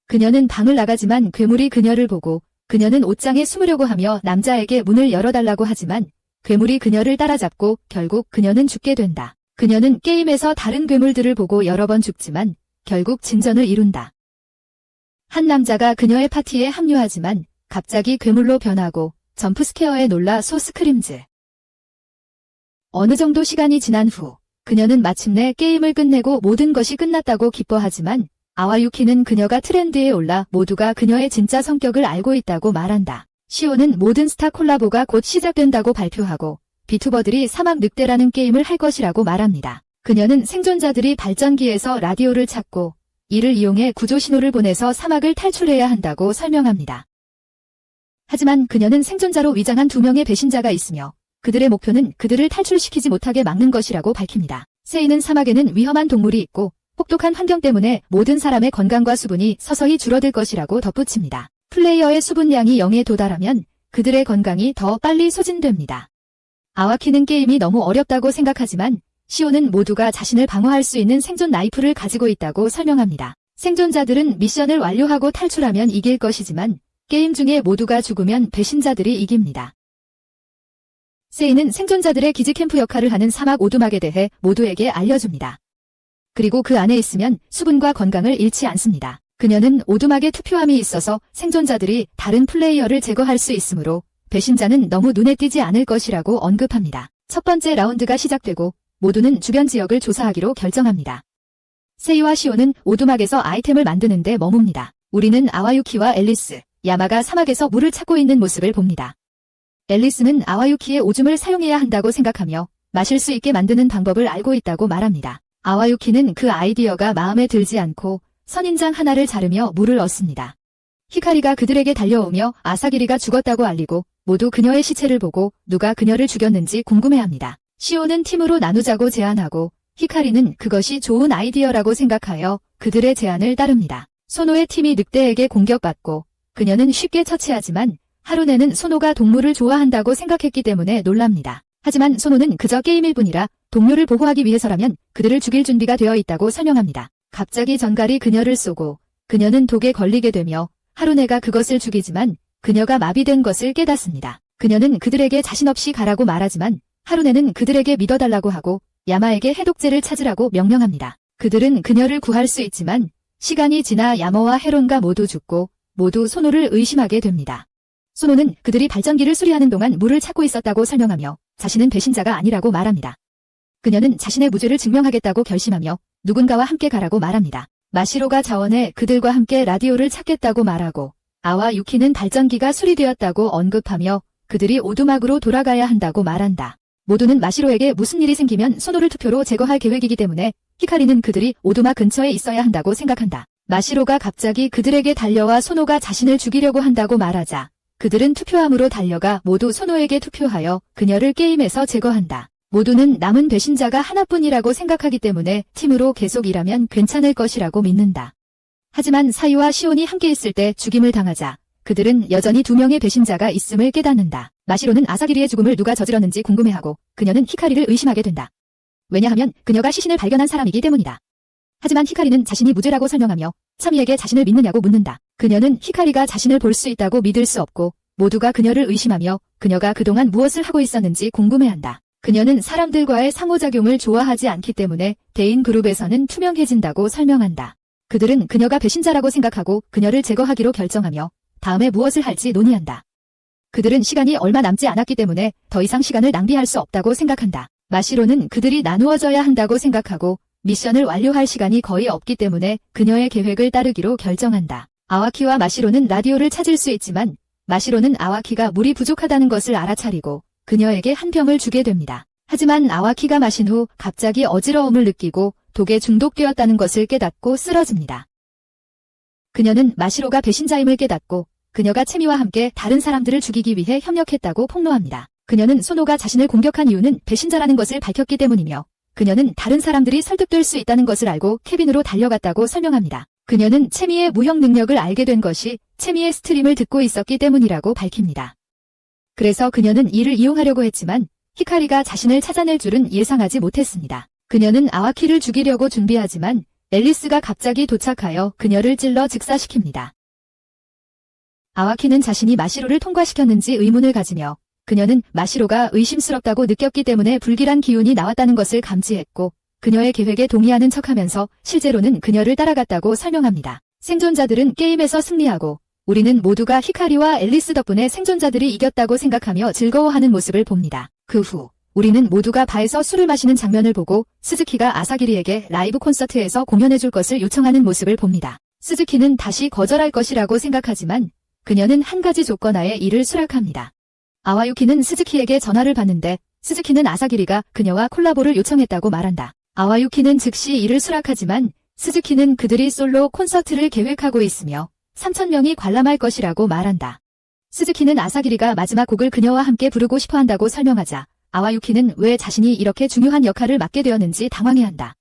그녀는 방을 나가지만 괴물이 그녀를 보고 그녀는 옷장에 숨으려고 하며 남자에게 문을 열어달라고 하지만 괴물이 그녀를 따라잡고 결국 그녀는 죽게 된다. 그녀는 게임에서 다른 괴물들을 보고 여러 번 죽지만 결국 진전을 이룬다. 한 남자가 그녀의 파티에 합류하지만 갑자기 괴물로 변하고 점프스케어에 놀라 소스크림즈. 어느 정도 시간이 지난 후 그녀는 마침내 게임을 끝내고 모든 것이 끝났다고 기뻐하지만 아와유키는 그녀가 트렌드에 올라 모두가 그녀의 진짜 성격을 알고 있다고 말한다. 시오는 모든 스타 콜라보가 곧 시작된다고 발표하고 비투버들이 사막 늑대라는 게임을 할 것이라고 말합니다. 그녀는 생존자들이 발전기에서 라디오를 찾고 이를 이용해 구조 신호를 보내서 사막을 탈출해야 한다고 설명합니다. 하지만 그녀는 생존자로 위장한 2명의 배신자가 있으며 그들의 목표는 그들을 탈출시키지 못하게 막는 것이라고 밝힙니다. 세이는 사막에는 위험한 동물이 있고 혹독한 환경 때문에 모든 사람의 건강과 수분이 서서히 줄어들 것이라고 덧붙입니다. 플레이어의 수분량이 0에 도달하면 그들의 건강이 더 빨리 소진됩니다. 아와키는 게임이 너무 어렵다고 생각하지만 시오는 모두가 자신을 방어할 수 있는 생존 나이프를 가지고 있다고 설명합니다. 생존자들은 미션을 완료하고 탈출하면 이길 것이지만 게임 중에 모두가 죽으면 배신자들이 이깁니다. 세이는 생존자들의 기지 캠프 역할을 하는 사막 오두막에 대해 모두에게 알려줍니다. 그리고 그 안에 있으면 수분과 건강을 잃지 않습니다. 그녀는 오두막에 투표함이 있어서 생존자들이 다른 플레이어를 제거할 수 있으므로 배신자는 너무 눈에 띄지 않을 것이라고 언급합니다. 첫 번째 라운드가 시작되고 모두는 주변 지역을 조사하기로 결정합니다. 세이와 시오는 오두막에서 아이템을 만드는데 머뭅니다. 우리는 아와유키와 앨리스, 야마가 사막에서 물을 찾고 있는 모습을 봅니다. 앨리스는 아와유키의 오줌을 사용해야 한다고 생각하며 마실 수 있게 만드는 방법을 알고 있다고 말합니다. 아와유키는 그 아이디어가 마음에 들지 않고 선인장 하나를 자르며 물을 얻습니다. 히카리가 그들에게 달려오며 아사기리가 죽었다고 알리고 모두 그녀의 시체를 보고 누가 그녀를 죽였는지 궁금해합니다. 시오는 팀으로 나누자고 제안하고 히카리는 그것이 좋은 아이디어라고 생각하여 그들의 제안을 따릅니다. 소노의 팀이 늑대에게 공격받고 그녀는 쉽게 처치하지만 하루네는 소노가 동물을 좋아한다고 생각했기 때문에 놀랍니다. 하지만 소노는 그저 게임일 뿐이라 동료를 보호하기 위해서라면 그들을 죽일 준비가 되어 있다고 설명합니다. 갑자기 전갈이 그녀를 쏘고 그녀는 독에 걸리게 되며 하루네가 그것을 죽이지만 그녀가 마비된 것을 깨닫습니다. 그녀는 그들에게 자신 없이 가라고 말하지만 하루네는 그들에게 믿어달라고 하고 야마에게 해독제를 찾으라고 명령합니다. 그들은 그녀를 구할 수 있지만 시간이 지나 야마와 헤론가 모두 죽고 모두 소노를 의심하게 됩니다. 소노는 그들이 발전기를 수리하는 동안 물을 찾고 있었다고 설명하며 자신은 배신자가 아니라고 말합니다. 그녀는 자신의 무죄를 증명하겠다고 결심하며 누군가와 함께 가라고 말합니다. 마시로가 자원해 그들과 함께 라디오를 찾겠다고 말하고 아와 유키는 발전기가 수리되었다고 언급하며 그들이 오두막으로 돌아가야 한다고 말한다. 모두는 마시로에게 무슨 일이 생기면 소노를 투표로 제거할 계획이기 때문에 히카리는 그들이 오두막 근처에 있어야 한다고 생각한다. 마시로가 갑자기 그들에게 달려와 소노가 자신을 죽이려고 한다고 말하자 그들은 투표함으로 달려가 모두 소노에게 투표하여 그녀를 게임에서 제거한다. 모두는 남은 배신자가 하나뿐이라고 생각하기 때문에 팀으로 계속 일하면 괜찮을 것이라고 믿는다. 하지만 사유와 시온이 함께 있을 때 죽임을 당하자 그들은 여전히 2명의 배신자가 있음을 깨닫는다. 마시로는 아사기리의 죽음을 누가 저질렀는지 궁금해하고 그녀는 히카리를 의심하게 된다. 왜냐하면 그녀가 시신을 발견한 사람이기 때문이다. 하지만 히카리는 자신이 무죄라고 설명하며 차미에게 자신을 믿느냐고 묻는다. 그녀는 히카리가 자신을 볼 수 있다고 믿을 수 없고 모두가 그녀를 의심하며 그녀가 그동안 무엇을 하고 있었는지 궁금해한다. 그녀는 사람들과의 상호작용을 좋아하지 않기 때문에 대인 그룹에서는 투명해진다고 설명한다. 그들은 그녀가 배신자라고 생각하고 그녀를 제거하기로 결정하며 다음에 무엇을 할지 논의한다. 그들은 시간이 얼마 남지 않았기 때문에 더 이상 시간을 낭비할 수 없다고 생각한다. 마시로는 그들이 나누어져야 한다고 생각하고 미션을 완료할 시간이 거의 없기 때문에 그녀의 계획을 따르기로 결정한다. 아와키와 마시로는 라디오를 찾을 수 있지만 마시로는 아와키가 물이 부족하다는 것을 알아차리고 그녀에게 한 병을 주게 됩니다. 하지만 아와키가 마신 후 갑자기 어지러움을 느끼고 독에 중독되었다는 것을 깨닫고 쓰러집니다. 그녀는 마시로가 배신자임을 깨닫고 그녀가 채미와 함께 다른 사람들을 죽이기 위해 협력했다고 폭로합니다. 그녀는 소노가 자신을 공격한 이유는 배신자라는 것을 밝혔기 때문이며 그녀는 다른 사람들이 설득될 수 있다는 것을 알고 캐빈으로 달려갔다고 설명합니다. 그녀는 채미의 무형 능력을 알게 된 것이 채미의 스트림을 듣고 있었기 때문이라고 밝힙니다. 그래서 그녀는 이를 이용하려고 했지만 히카리가 자신을 찾아낼 줄은 예상하지 못했습니다. 그녀는 아와키를 죽이려고 준비하지만 앨리스가 갑자기 도착하여 그녀를 찔러 즉사시킵니다. 아와키는 자신이 마시로를 통과시켰는지 의문을 가지며 그녀는 마시로가 의심스럽다고 느꼈기 때문에 불길한 기운이 나왔다는 것을 감지했고 그녀의 계획에 동의하는 척하면서 실제로는 그녀를 따라갔다고 설명합니다. 생존자들은 게임에서 승리하고 우리는 모두가 히카리와 앨리스 덕분에 생존자들이 이겼다고 생각하며 즐거워하는 모습을 봅니다. 그 후 우리는 모두가 바에서 술을 마시는 장면을 보고 스즈키가 아사기리에게 라이브 콘서트에서 공연해줄 것을 요청하는 모습을 봅니다. 스즈키는 다시 거절할 것이라고 생각하지만 그녀는 한 가지 조건 하에 이를 수락합니다. 아와유키는 스즈키에게 전화를 받는데 스즈키는 아사기리가 그녀와 콜라보를 요청했다고 말한다. 아와유키는 즉시 이를 수락하지만 스즈키는 그들이 솔로 콘서트를 계획하고 있으며 3,000명이 관람할 것이라고 말한다. 스즈키는 아사기리가 마지막 곡을 그녀와 함께 부르고 싶어 한다고 설명하자 아와유키는 왜 자신이 이렇게 중요한 역할을 맡게 되었는지 당황해한다.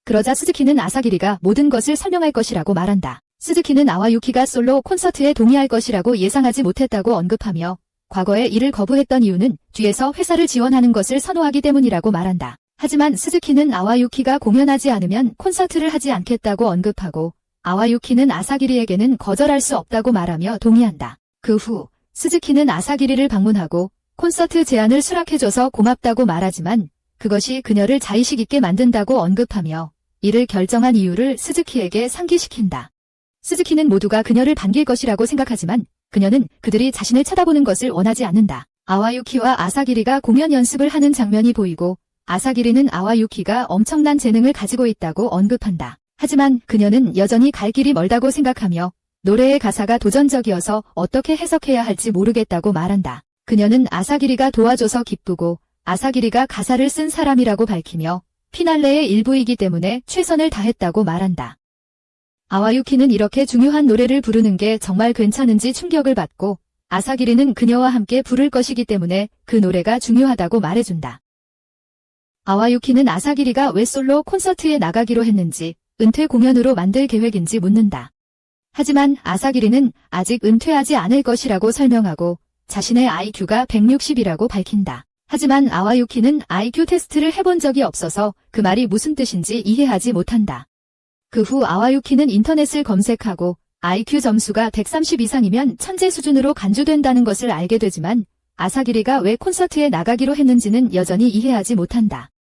그러자 스즈키는 아사기리가 모든 것을 설명할 것이라고 말한다. 스즈키는 아와유키가 솔로 콘서트에 동의할 것이라고 예상하지 못했다고 언급하며 과거에 이를 거부했던 이유는 뒤에서 회사를 지원하는 것을 선호하기 때문이라고 말한다. 하지만 스즈키는 아와유키가 공연하지 않으면 콘서트를 하지 않겠다고 언급하고 아와유키는 아사기리에게는 거절할 수 없다고 말하며 동의한다. 그 후 스즈키는 아사기리를 방문하고 콘서트 제안을 수락해줘서 고맙다고 말하지만 그것이 그녀를 자의식 있게 만든다고 언급하며 이를 결정한 이유를 스즈키에게 상기시킨다. 스즈키는 모두가 그녀를 반길 것이라고 생각하지만 그녀는 그들이 자신을 쳐다보는 것을 원하지 않는다. 아와유키와 아사기리가 공연 연습을 하는 장면이 보이고 아사기리는 아와유키가 엄청난 재능을 가지고 있다고 언급한다. 하지만 그녀는 여전히 갈 길이 멀다고 생각하며 노래의 가사가 도전적이어서 어떻게 해석해야 할지 모르겠다고 말한다. 그녀는 아사기리가 도와줘서 기쁘고 아사기리가 가사를 쓴 사람이라고 밝히며 피날레의 일부이기 때문에 최선을 다했다고 말한다. 아와유키는 이렇게 중요한 노래를 부르는 게 정말 괜찮은지 충격을 받고 아사기리는 그녀와 함께 부를 것이기 때문에 그 노래가 중요하다고 말해준다. 아와유키는 아사기리가 왜 솔로 콘서트에 나가기로 했는지 은퇴 공연으로 만들 계획인지 묻는다. 하지만 아사기리는 아직 은퇴하지 않을 것이라고 설명하고 자신의 IQ가 160이라고 밝힌다. 하지만 아와유키는 IQ 테스트를 해본 적이 없어서 그 말이 무슨 뜻인지 이해하지 못한다. 그 후 아와유키는 인터넷을 검색하고 IQ 점수가 130 이상이면 천재 수준으로 간주된다는 것을 알게 되지만 아사기리가 왜 콘서트에 나가기로 했는지는 여전히 이해하지 못한다.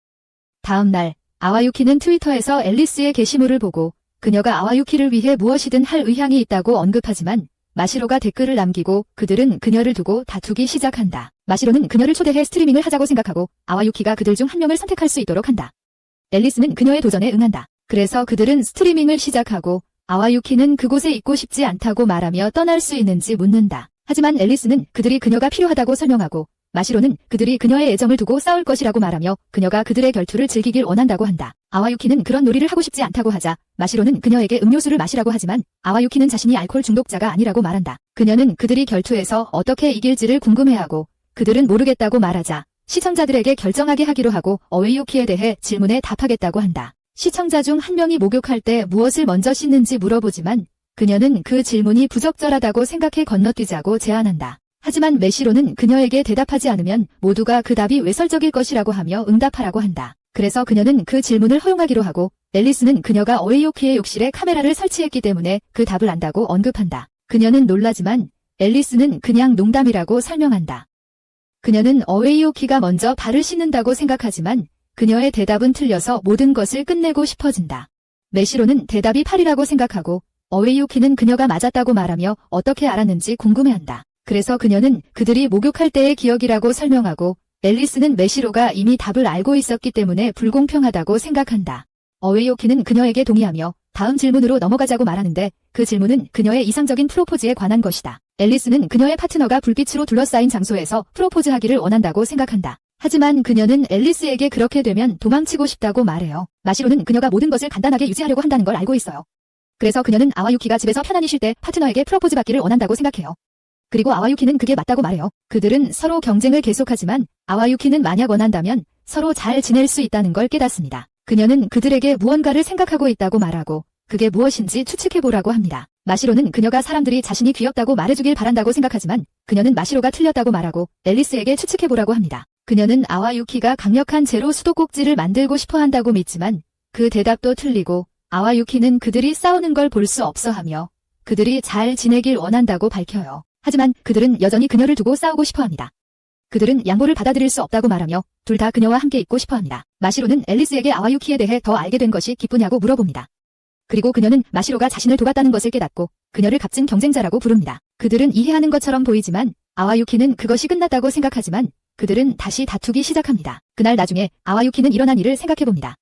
다음 날 아와유키는 트위터에서 앨리스의 게시물을 보고 그녀가 아와유키를 위해 무엇이든 할 의향이 있다고 언급하지만 마시로가 댓글을 남기고 그들은 그녀를 두고 다투기 시작한다. 마시로는 그녀를 초대해 스트리밍을 하자고 생각하고 아와유키가 그들 중 한 명을 선택할 수 있도록 한다. 앨리스는 그녀의 도전에 응한다. 그래서 그들은 스트리밍을 시작하고 아와유키는 그곳에 있고 싶지 않다고 말하며 떠날 수 있는지 묻는다. 하지만 앨리스는 그들이 그녀가 필요하다고 설명하고 마시로는 그들이 그녀의 애정을 두고 싸울 것이라고 말하며 그녀가 그들의 결투를 즐기길 원한다고 한다. 아와유키는 그런 놀이를 하고 싶지 않다고 하자 마시로는 그녀에게 음료수를 마시라고 하지만 아와유키는 자신이 알코올 중독자가 아니라고 말한다. 그녀는 그들이 결투에서 어떻게 이길지를 궁금해하고 그들은 모르겠다고 말하자 시청자들에게 결정하게 하기로 하고 어웨이유키에 대해 질문에 답하겠다고 한다. 시청자 중 한 명이 목욕할 때 무엇을 먼저 씻는지 물어보지만 그녀는 그 질문이 부적절하다고 생각해 건너뛰자고 제안한다. 하지만 메시로는 그녀에게 대답하지 않으면 모두가 그 답이 외설적일 것이라고 하며 응답하라고 한다. 그래서 그녀는 그 질문을 허용하기로 하고 앨리스는 그녀가 어웨이유키의 욕실에 카메라를 설치했기 때문에 그 답을 안다고 언급한다. 그녀는 놀라지만 앨리스는 그냥 농담이라고 설명한다. 그녀는 어웨이유키가 먼저 발을 씻는다고 생각하지만 그녀의 대답은 틀려서 모든 것을 끝내고 싶어진다. 메시로는 대답이 팔이라고 생각하고 어웨이유키는 그녀가 맞았다고 말하며 어떻게 알았는지 궁금해한다. 그래서 그녀는 그들이 목욕할 때의 기억이라고 설명하고 앨리스는 메시로가 이미 답을 알고 있었기 때문에 불공평하다고 생각한다. 어웨이유키는 그녀에게 동의하며 다음 질문으로 넘어가자고 말하는데 그 질문은 그녀의 이상적인 프로포즈에 관한 것이다. 앨리스는 그녀의 파트너가 불빛으로 둘러싸인 장소에서 프로포즈하기를 원한다고 생각한다. 하지만 그녀는 앨리스에게 그렇게 되면 도망치고 싶다고 말해요. 마시로는 그녀가 모든 것을 간단하게 유지하려고 한다는 걸 알고 있어요. 그래서 그녀는 아와유키가 집에서 편안히 쉴 때 파트너에게 프로포즈 받기를 원한다고 생각해요. 그리고 아와유키는 그게 맞다고 말해요. 그들은 서로 경쟁을 계속하지만 아와유키는 만약 원한다면 서로 잘 지낼 수 있다는 걸 깨닫습니다. 그녀는 그들에게 무언가를 생각하고 있다고 말하고 그게 무엇인지 추측해보라고 합니다. 마시로는 그녀가 사람들이 자신이 귀엽다고 말해주길 바란다고 생각하지만 그녀는 마시로가 틀렸다고 말하고 앨리스에게 추측해보라고 합니다. 그녀는 아와유키가 강력한 제로 수도꼭지를 만들고 싶어 한다고 믿지만 그 대답도 틀리고 아와유키는 그들이 싸우는 걸 볼 수 없어 하며 그들이 잘 지내길 원한다고 밝혀요. 하지만 그들은 여전히 그녀를 두고 싸우고 싶어 합니다. 그들은 양보를 받아들일 수 없다고 말하며 둘 다 그녀와 함께 있고 싶어 합니다. 마시로는 앨리스에게 아와유키에 대해 더 알게 된 것이 기쁘냐고 물어봅니다. 그리고 그녀는 마시로가 자신을 돕았다는 것을 깨닫고 그녀를 값진 경쟁자라고 부릅니다. 그들은 이해하는 것처럼 보이지만 아와유키는 그것이 끝났다고 생각하지만 그들은 다시 다투기 시작합니다. 그날 나중에 아와유키는 일어난 일을 생각해봅니다.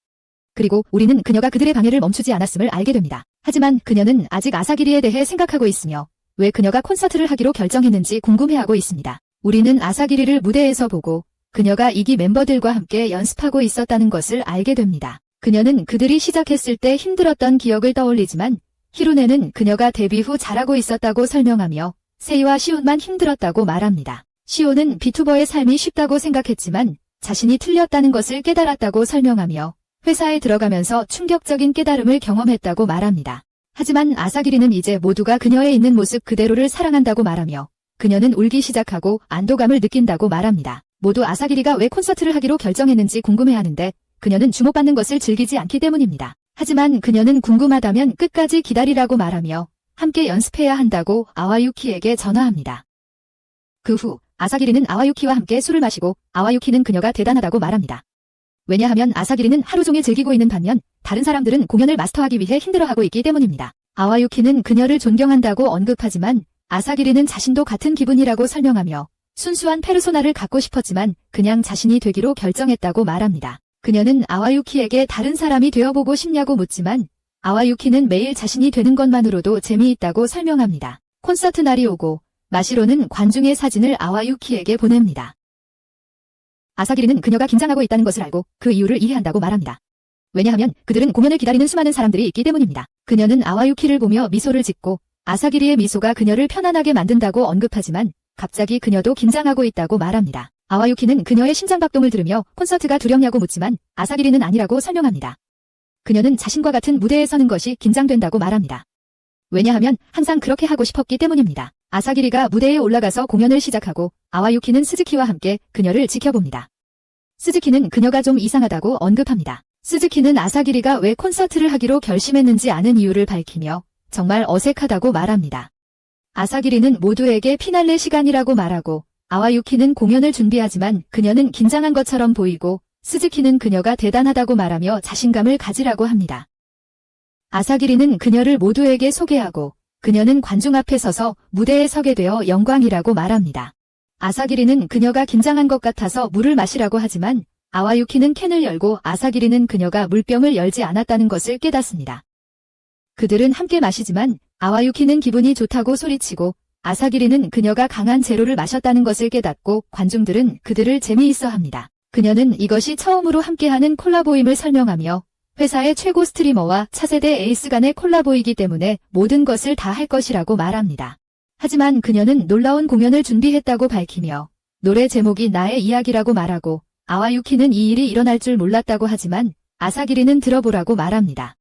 그리고 우리는 그녀가 그들의 방해를 멈추지 않았음을 알게 됩니다. 하지만 그녀는 아직 아사기리에 대해 생각하고 있으며 왜 그녀가 콘서트를 하기로 결정했는지 궁금해하고 있습니다. 우리는 아사기리를 무대에서 보고 그녀가 2기 멤버들과 함께 연습하고 있었다는 것을 알게 됩니다. 그녀는 그들이 시작했을 때 힘들었던 기억을 떠올리지만 히루네는 그녀가 데뷔 후 잘하고 있었다고 설명하며 세이와 시온만 힘들었다고 말합니다. 시온은 비투버의 삶이 쉽다고 생각했지만 자신이 틀렸다는 것을 깨달았다고 설명하며 회사에 들어가면서 충격적인 깨달음을 경험했다고 말합니다. 하지만 아사기리는 이제 모두가 그녀의 있는 모습 그대로를 사랑한다고 말하며 그녀는 울기 시작하고 안도감을 느낀다고 말합니다. 모두 아사기리가 왜 콘서트를 하기로 결정했는지 궁금해하는데 그녀는 주목받는 것을 즐기지 않기 때문입니다. 하지만 그녀는 궁금하다면 끝까지 기다리라고 말하며 함께 연습해야 한다고 아와유키에게 전화합니다. 그 후 아사기리는 아와유키와 함께 술을 마시고 아와유키는 그녀가 대단하다고 말합니다. 왜냐하면 아사기리는 하루 종일 즐기고 있는 반면 다른 사람들은 공연을 마스터하기 위해 힘들어하고 있기 때문입니다. 아와유키는 그녀를 존경한다고 언급하지만 아사기리는 자신도 같은 기분이라고 설명하며 순수한 페르소나를 갖고 싶었지만 그냥 자신이 되기로 결정했다고 말합니다. 그녀는 아와유키에게 다른 사람이 되어보고 싶냐고 묻지만 아와유키는 매일 자신이 되는 것만으로도 재미있다고 설명합니다. 콘서트 날이 오고 마시로는 관중의 사진을 아와유키에게 보냅니다. 아사기리는 그녀가 긴장하고 있다는 것을 알고 그 이유를 이해한다고 말합니다. 왜냐하면 그들은 공연을 기다리는 수많은 사람들이 있기 때문입니다. 그녀는 아와유키를 보며 미소를 짓고 아사기리의 미소가 그녀를 편안하게 만든다고 언급하지만 갑자기 그녀도 긴장하고 있다고 말합니다. 아와유키는 그녀의 심장박동을 들으며 콘서트가 두렵냐고 묻지만 아사기리는 아니라고 설명합니다. 그녀는 자신과 같은 무대에 서는 것이 긴장된다고 말합니다. 왜냐하면 항상 그렇게 하고 싶었기 때문입니다. 아사기리가 무대에 올라가서 공연을 시작하고 아와유키는 스즈키와 함께 그녀를 지켜봅니다. 스즈키는 그녀가 좀 이상하다고 언급합니다. 스즈키는 아사기리가 왜 콘서트를 하기로 결심했는지 아는 이유를 밝히며 정말 어색하다고 말합니다. 아사기리는 모두에게 피날레 시간이라고 말하고 아와유키는 공연을 준비하지만 그녀는 긴장한 것처럼 보이고 스즈키는 그녀가 대단하다고 말하며 자신감을 가지라고 합니다. 아사기리는 그녀를 모두에게 소개하고 그녀는 관중 앞에 서서 무대에 서게 되어 영광이라고 말합니다. 아사기리는 그녀가 긴장한 것 같아서 물을 마시라고 하지만 아와유키는 캔을 열고 아사기리는 그녀가 물병을 열지 않았다는 것을 깨닫습니다. 그들은 함께 마시지만 아와유키는 기분이 좋다고 소리치고 아사기리는 그녀가 강한 제로를 마셨다는 것을 깨닫고 관중들은 그들을 재미있어 합니다. 그녀는 이것이 처음으로 함께하는 콜라보임을 설명하며 회사의 최고 스트리머와 차세대 에이스 간의 콜라보이기 때문에 모든 것을 다 할 것이라고 말합니다. 하지만 그녀는 놀라운 공연을 준비했다고 밝히며 노래 제목이 나의 이야기라고 말하고 아와유키는 이 일이 일어날 줄 몰랐다고 하지만 아사기리는 들어보라고 말합니다.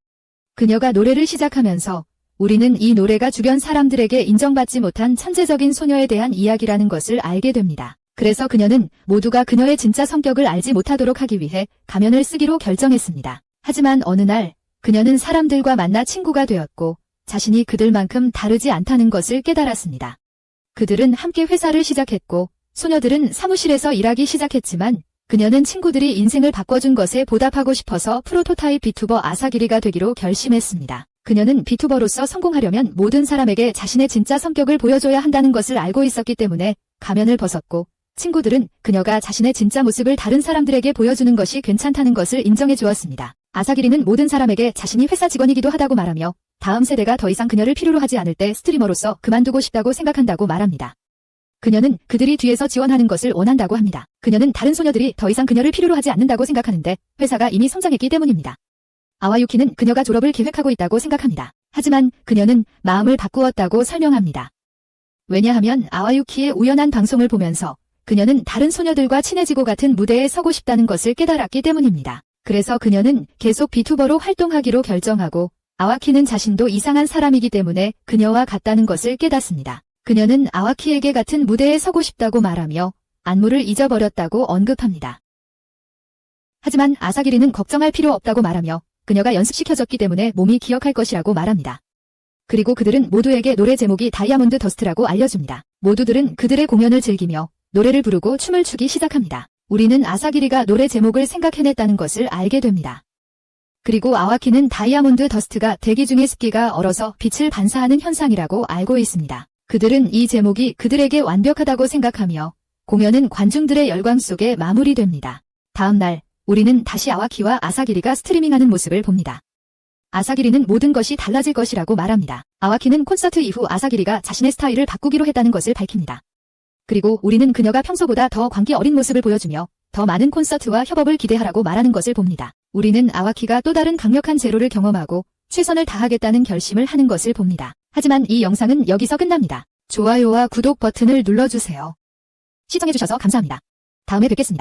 그녀가 노래를 시작하면서 우리는 이 노래가 주변 사람들에게 인정받지 못한 천재적인 소녀에 대한 이야기라는 것을 알게 됩니다. 그래서 그녀는 모두가 그녀의 진짜 성격을 알지 못하도록 하기 위해 가면을 쓰기로 결정했습니다. 하지만 어느 날 그녀는 사람들과 만나 친구가 되었고 자신이 그들만큼 다르지 않다는 것을 깨달았습니다. 그들은 함께 회사를 시작했고 소녀들은 사무실에서 일하기 시작했지만 그녀는 친구들이 인생을 바꿔준 것에 보답하고 싶어서 프로토타입 비투버 아사기리가 되기로 결심했습니다. 그녀는 비투버로서 성공하려면 모든 사람에게 자신의 진짜 성격을 보여줘야 한다는 것을 알고 있었기 때문에 가면을 벗었고 친구들은 그녀가 자신의 진짜 모습을 다른 사람들에게 보여주는 것이 괜찮다는 것을 인정해 주었습니다. 아사기리는 모든 사람에게 자신이 회사 직원이기도 하다고 말하며 다음 세대가 더 이상 그녀를 필요로 하지 않을 때 스트리머로서 그만두고 싶다고 생각한다고 말합니다. 그녀는 그들이 뒤에서 지원하는 것을 원한다고 합니다. 그녀는 다른 소녀들이 더 이상 그녀를 필요로 하지 않는다고 생각하는데 회사가 이미 성장했기 때문입니다. 아와유키는 그녀가 졸업을 계획하고 있다고 생각합니다. 하지만 그녀는 마음을 바꾸었다고 설명합니다. 왜냐하면 아와유키의 우연한 방송을 보면서 그녀는 다른 소녀들과 친해지고 같은 무대에 서고 싶다는 것을 깨달았기 때문입니다. 그래서 그녀는 계속 비투버로 활동하기로 결정하고 아와키는 자신도 이상한 사람이기 때문에 그녀와 같다는 것을 깨닫습니다. 그녀는 아와키에게 같은 무대에 서고 싶다고 말하며 안무를 잊어버렸다고 언급합니다. 하지만 아사기리는 걱정할 필요 없다고 말하며 그녀가 연습시켜줬기 때문에 몸이 기억할 것이라고 말합니다. 그리고 그들은 모두에게 노래 제목이 다이아몬드 더스트라고 알려줍니다. 모두들은 그들의 공연을 즐기며 노래를 부르고 춤을 추기 시작합니다. 우리는 아사기리가 노래 제목을 생각해냈다는 것을 알게 됩니다. 그리고 아와키는 다이아몬드 더스트가 대기 중의 습기가 얼어서 빛을 반사하는 현상이라고 알고 있습니다. 그들은 이 제목이 그들에게 완벽하다고 생각하며 공연은 관중들의 열광 속에 마무리됩니다. 다음 날, 우리는 다시 아와키와 아사기리가 스트리밍하는 모습을 봅니다. 아사기리는 모든 것이 달라질 것이라고 말합니다. 아와키는 콘서트 이후 아사기리가 자신의 스타일을 바꾸기로 했다는 것을 밝힙니다. 그리고 우리는 그녀가 평소보다 더 광기 어린 모습을 보여주며 더 많은 콘서트와 협업을 기대하라고 말하는 것을 봅니다. 우리는 아와키가 또 다른 강력한 제로를 경험하고 최선을 다하겠다는 결심을 하는 것을 봅니다. 하지만 이 영상은 여기서 끝납니다. 좋아요와 구독 버튼을 눌러주세요. 시청해주셔서 감사합니다. 다음에 뵙겠습니다.